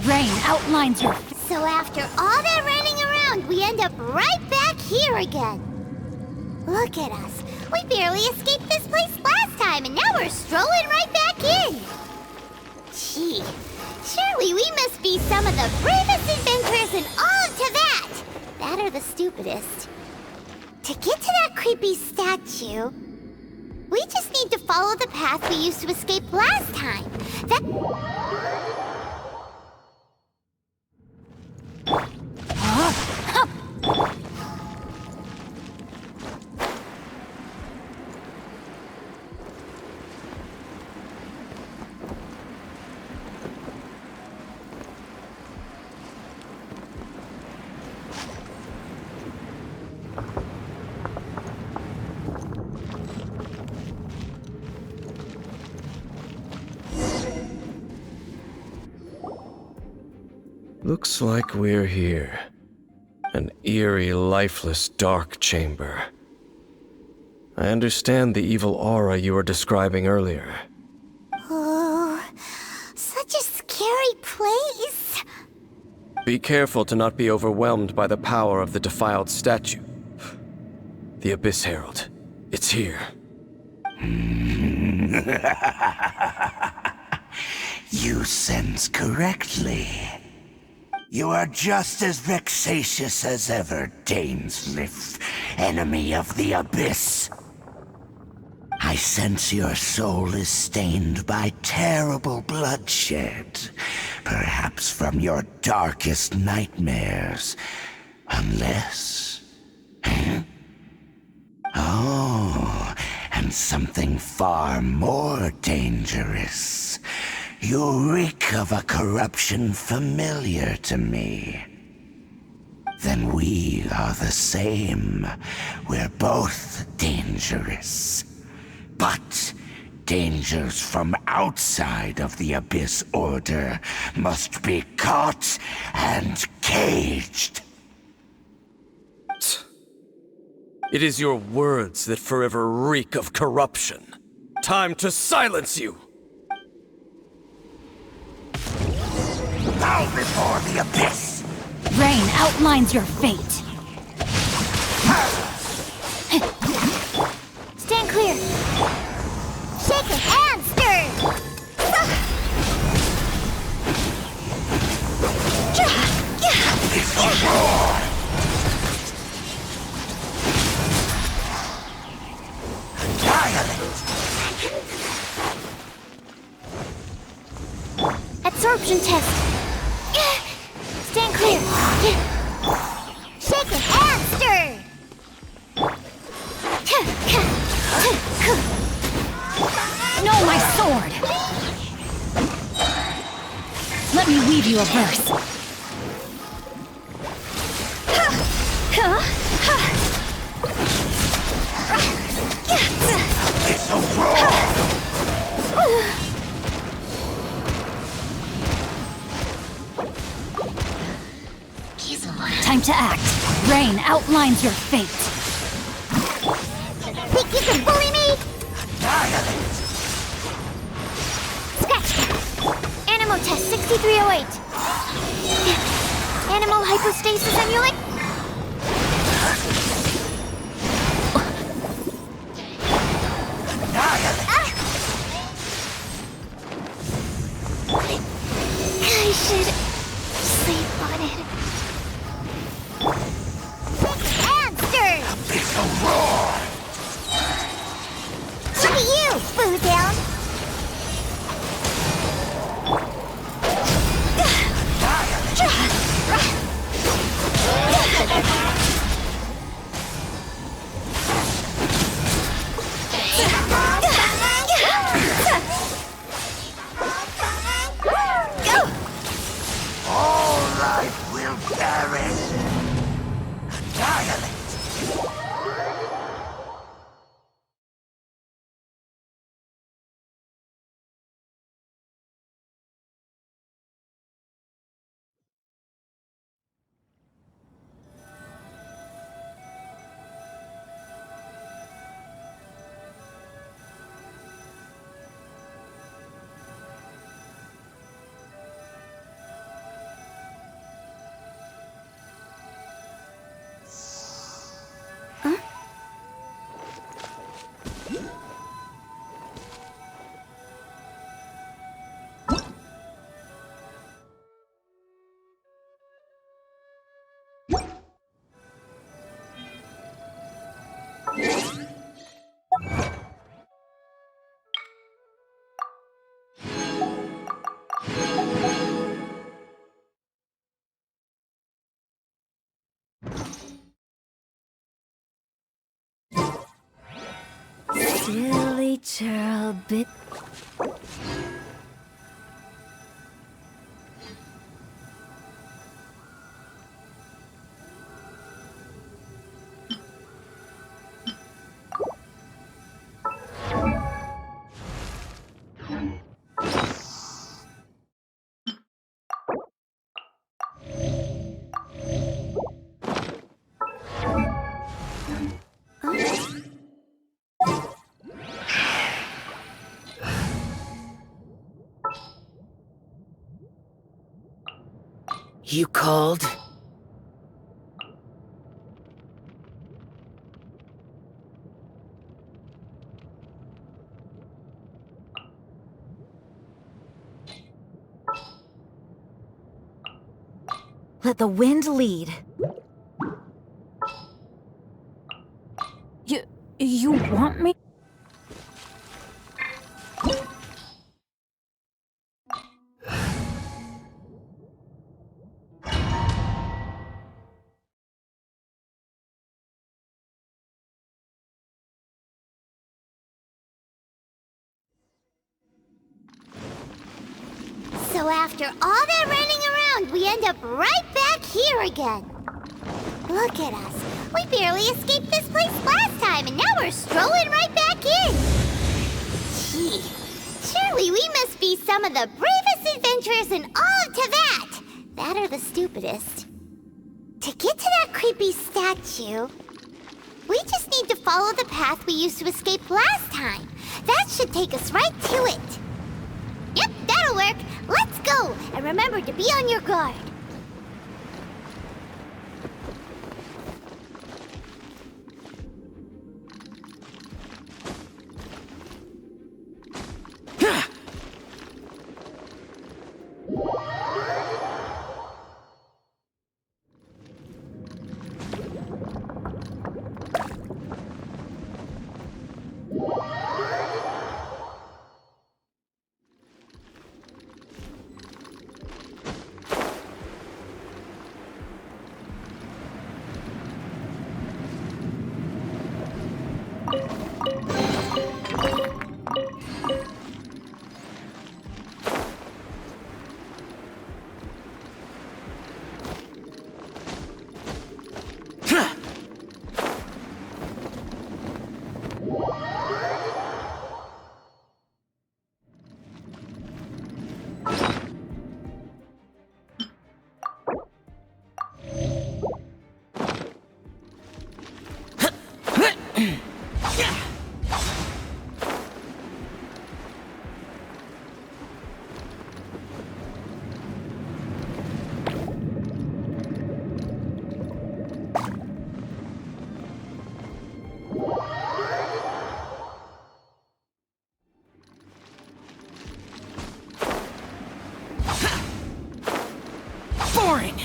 Rain outlines your... So after all that running around, we end up right back here again. Look at us. We barely escaped this place last time, and now we're strolling right back in. Gee, surely we must be some of the bravest adventurers in all of Teyvat. That or the stupidest. To get to that creepy statue, we just need to follow the path we used to escape last time. Looks like we're here. An eerie, lifeless, dark chamber. I understand the evil aura you were describing earlier. Oh, such a scary place. Be careful to not be overwhelmed by the power of the defiled statue. The Abyss Herald. It's here. You sense correctly. You are just as vexatious as ever, Dainsleif, enemy of the Abyss. I sense your soul is stained by terrible bloodshed, perhaps from your darkest nightmares, unless... Oh, and something far more dangerous. You reek of a corruption familiar to me. Then we are the same. We're both dangerous. But dangers from outside of the Abyss Order must be caught and caged. It is your words that forever reek of corruption. Time to silence you! Bow before the Abyss! Rain outlines your fate. Stand clear. Shake it and stir. It's a roar! Annihilate! Absorption test. Stand clear. Shake it and stir. No, my sword! Let me weave you a verse. It's a roar! Time to act. Rain outlines your fate. Think you can bully me? Annihilate! Scratch that. Animal test 6308. Animal hypostasis amulet. Annihilate! I should sleep on it. And stir. It's a roar! Look at you, Boozound. violent. Silly churl bit. You called? Let the wind lead. You want me? So after all that running around, we end up right back here again. Look at us. We barely escaped this place last time, and now we're strolling right back in. Gee, surely we must be some of the bravest adventurers in all of Teyvat. That or the stupidest. To get to that creepy statue, we just need to follow the path we used to escape last time. That should take us right to it. Yep, that'll work. Let's go, and remember to be on your guard. Boring!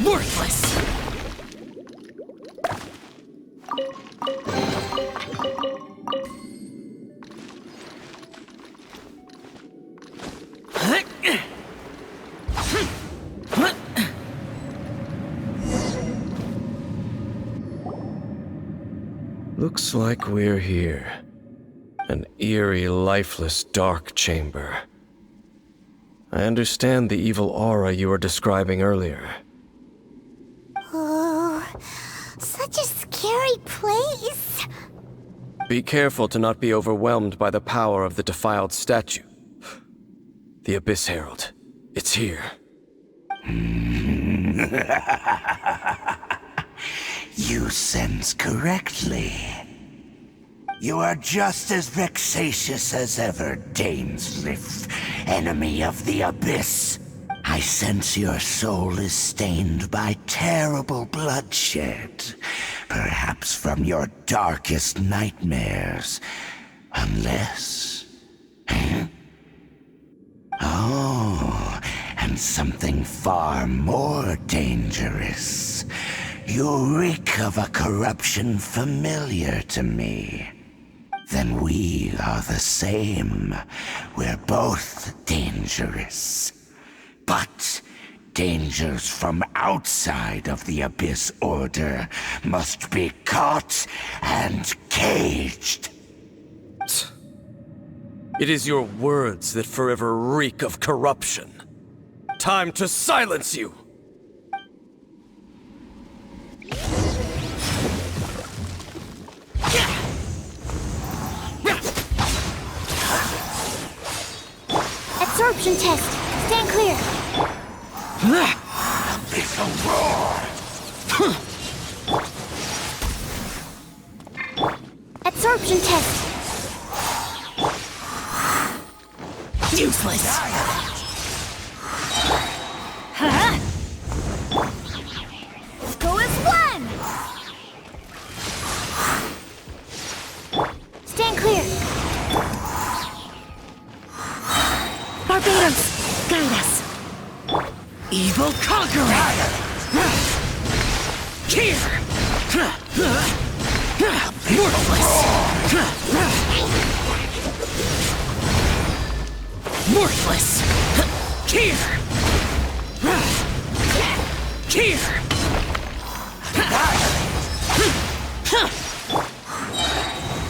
Worthless! Looks like we're here. An eerie, lifeless, dark chamber. I understand the evil aura you were describing earlier. Oh, such a scary place. Be careful to not be overwhelmed by the power of the defiled statue. The Abyss Herald. It's here. You sense correctly. You are just as vexatious as ever, Dainsleif, enemy of the Abyss. I sense your soul is stained by terrible bloodshed, perhaps from your darkest nightmares. Unless... Huh? Oh, and something far more dangerous. You reek of a corruption familiar to me. Then we are the same. We're both dangerous. But dangers from outside of the Abyss Order must be caught and caged. It is your words that forever reek of corruption. Time to silence you! Absorption test. Stand clear. It's a roar! Absorption test. Useless. Huh? Go as one. Stand clear. Barbados, guide us. Evil conqueror. Here. Worthless. Here. Here.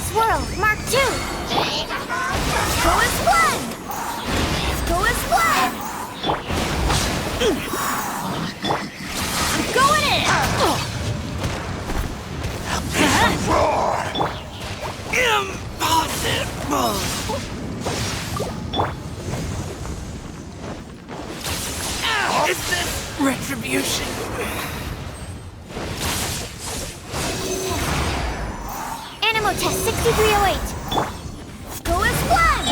Swirl. Mark 2. Go as one. Go as one. I'm going in. Impossible! Is this retribution? Animo test 6308. Go as one.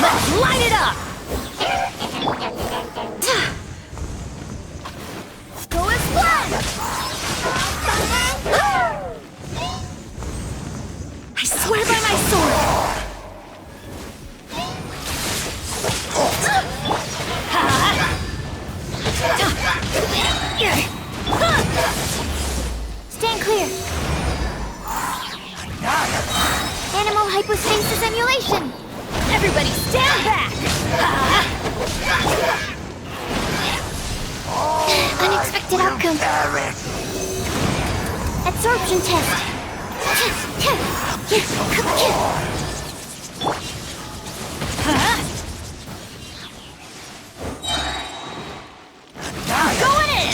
Let's light it up. Go as one. I swear by my sword. Stand clear. Animal hypostasis emulation. Everybody stand back. Unexpected outcome. Absorption test. Going in.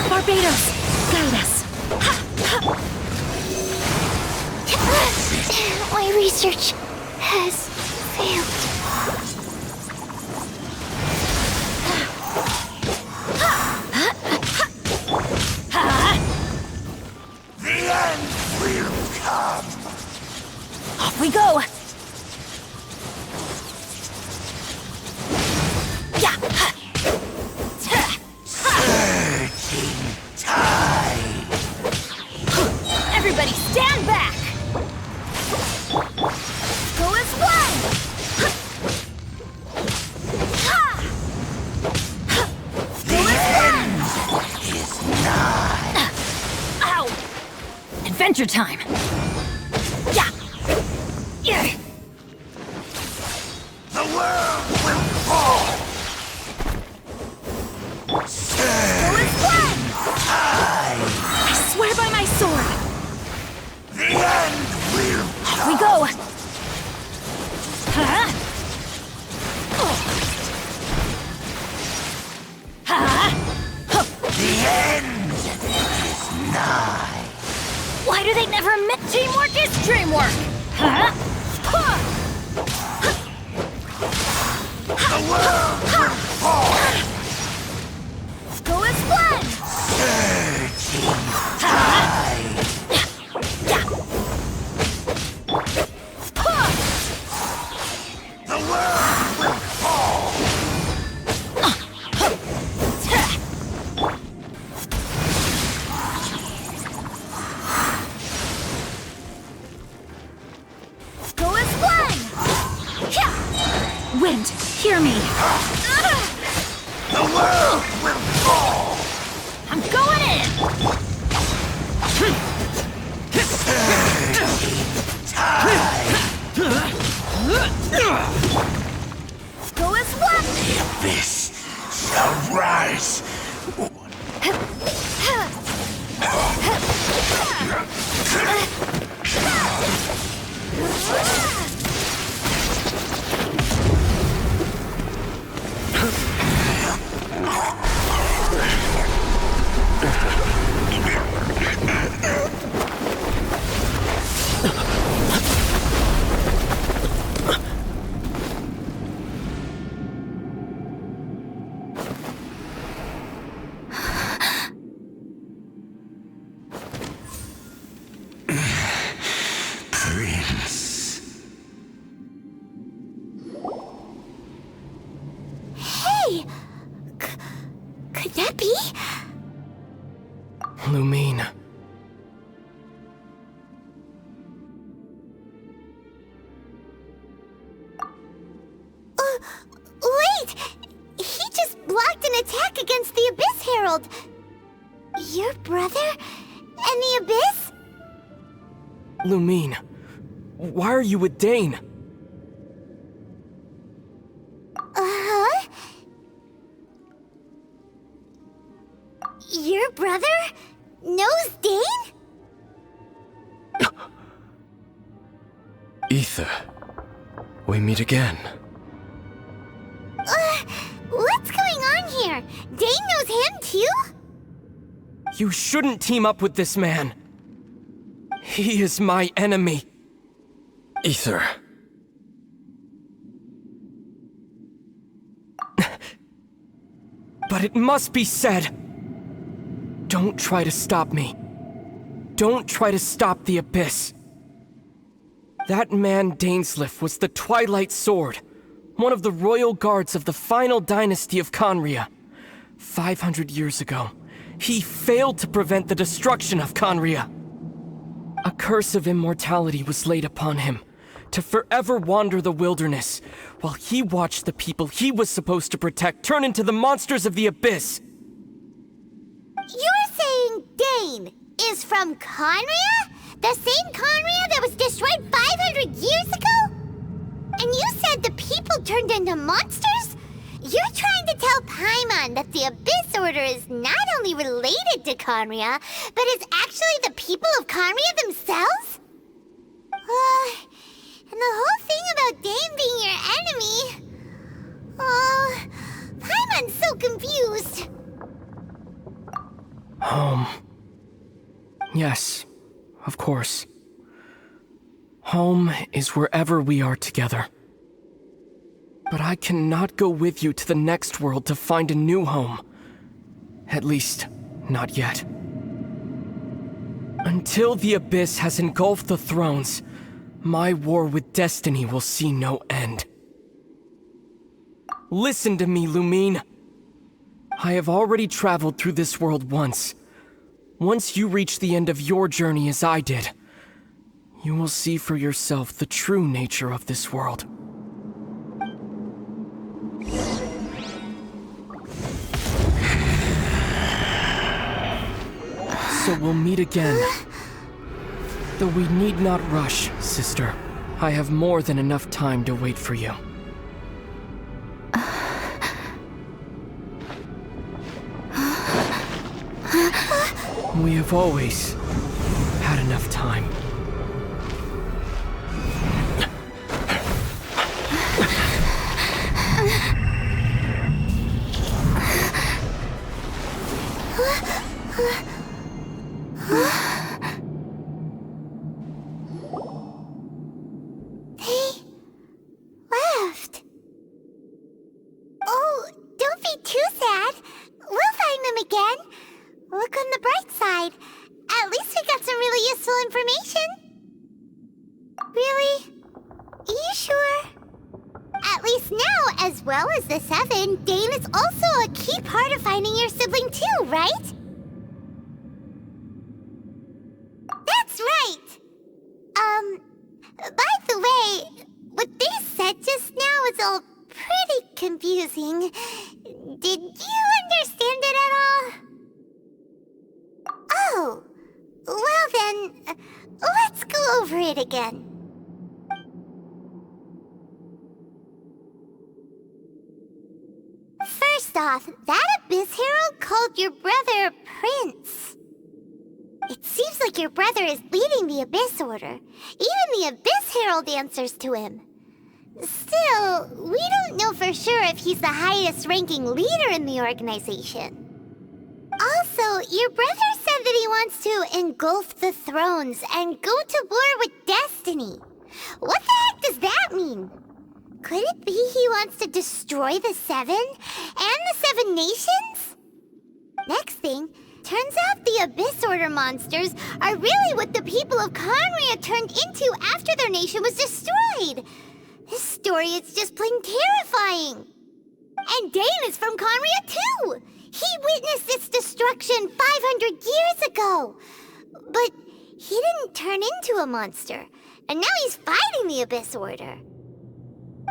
Barbados, guide us. My research has failed. The end will come! Off we go. Surging tide! Everybody stand back. Go as one. The end is nigh! Ow! Adventure time. Yeah. Yeah. The world will fall! Go as one. I swear by my sword. go! Huh? The end is nigh. Why do they never admit teamwork is dreamwork? Huh? The world will fall. Go as one! Surging tide. The world will fall. Go as one! Wind, hear me. The world will fall. I'm going in! Go as one! The abyss shall rise. Prince. Hey! Could that be? Lumine. Wait! He just blocked an attack against the Abyss Herald! Your brother? And the Abyss? Lumine, why are you with Dane? Uh-huh? Your brother knows Dane? Ether. We meet again. What's going on here? Dane knows him too? You shouldn't team up with this man. He is my enemy. Ether. But it must be said. Don't try to stop me. Don't try to stop the Abyss. That man Dainsleif was the Twilight Sword, one of the royal guards of the final dynasty of Conria. 500 years ago, he failed to prevent the destruction of Conria. A curse of immortality was laid upon him, to forever wander the wilderness, while he watched the people he was supposed to protect turn into the monsters of the Abyss. You're saying Dane is from Conria? The same Conria that was destroyed 500 years ago? And you said the people turned into monsters? You're trying to tell Paimon that the Abyss Order is not only related to Conria, but is actually the people of Conria themselves? And the whole thing about Dane being your enemy... Paimon's so confused. Home. Yes, of course. Home is wherever we are together. But I cannot go with you to the next world to find a new home. At least, not yet. Until the Abyss has engulfed the thrones, my war with destiny will see no end. Listen to me, Lumine. I have already traveled through this world once. Once you reach the end of your journey as I did, you will see for yourself the true nature of this world. So we'll meet again. Though we need not rush, sister. I have more than enough time to wait for you. We have always had enough time. Really? Are you sure? At least now, as well as the Seven, Dane is also a key part of finding your sibling too, right? That's right! By the way, what they said just now is all pretty confusing. Did you understand it at all? Oh, well then, let's go over it again. First off, that Abyss Herald called your brother Prince. It seems like your brother is leading the Abyss Order. Even the Abyss Herald answers to him. Still, we don't know for sure if he's the highest ranking leader in the organization. Also, your brother said that he wants to engulf the thrones and go to war with Destiny. What the heck does that mean? Could it be he wants to destroy the Seven and the Seven Nations? Next thing, turns out the Abyss Order monsters are really what the people of Conria turned into after their nation was destroyed. This story is just plain terrifying. And Dane is from Conria too! He witnessed its destruction 500 years ago! But he didn't turn into a monster, and now he's fighting the Abyss Order.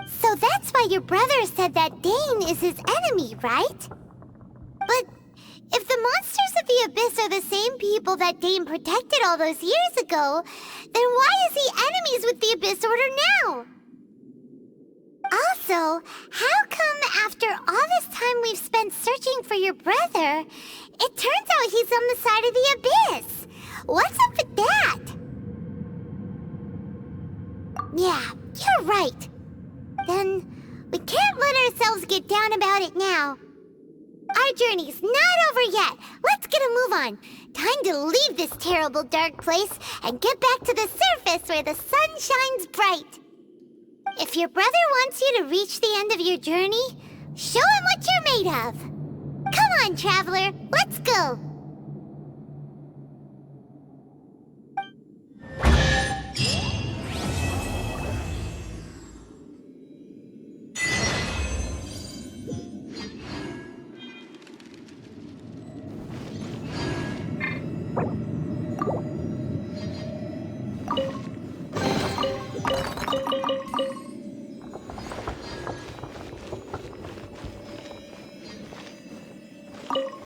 So that's why your brother said that Dane is his enemy, right? But if the monsters of the Abyss are the same people that Dane protected all those years ago, then why is he enemies with the Abyss Order now? Also, how come after all this time we've spent searching for your brother, it turns out he's on the side of the Abyss? What's up with that? Yeah, you're right. Then we can't let ourselves get down about it now. Our journey's not over yet. Let's get a move on. Time to leave this terrible dark place and get back to the surface where the sun shines bright. If your brother wants you to reach the end of your journey, show him what you're made of. Come on, traveler, let's go.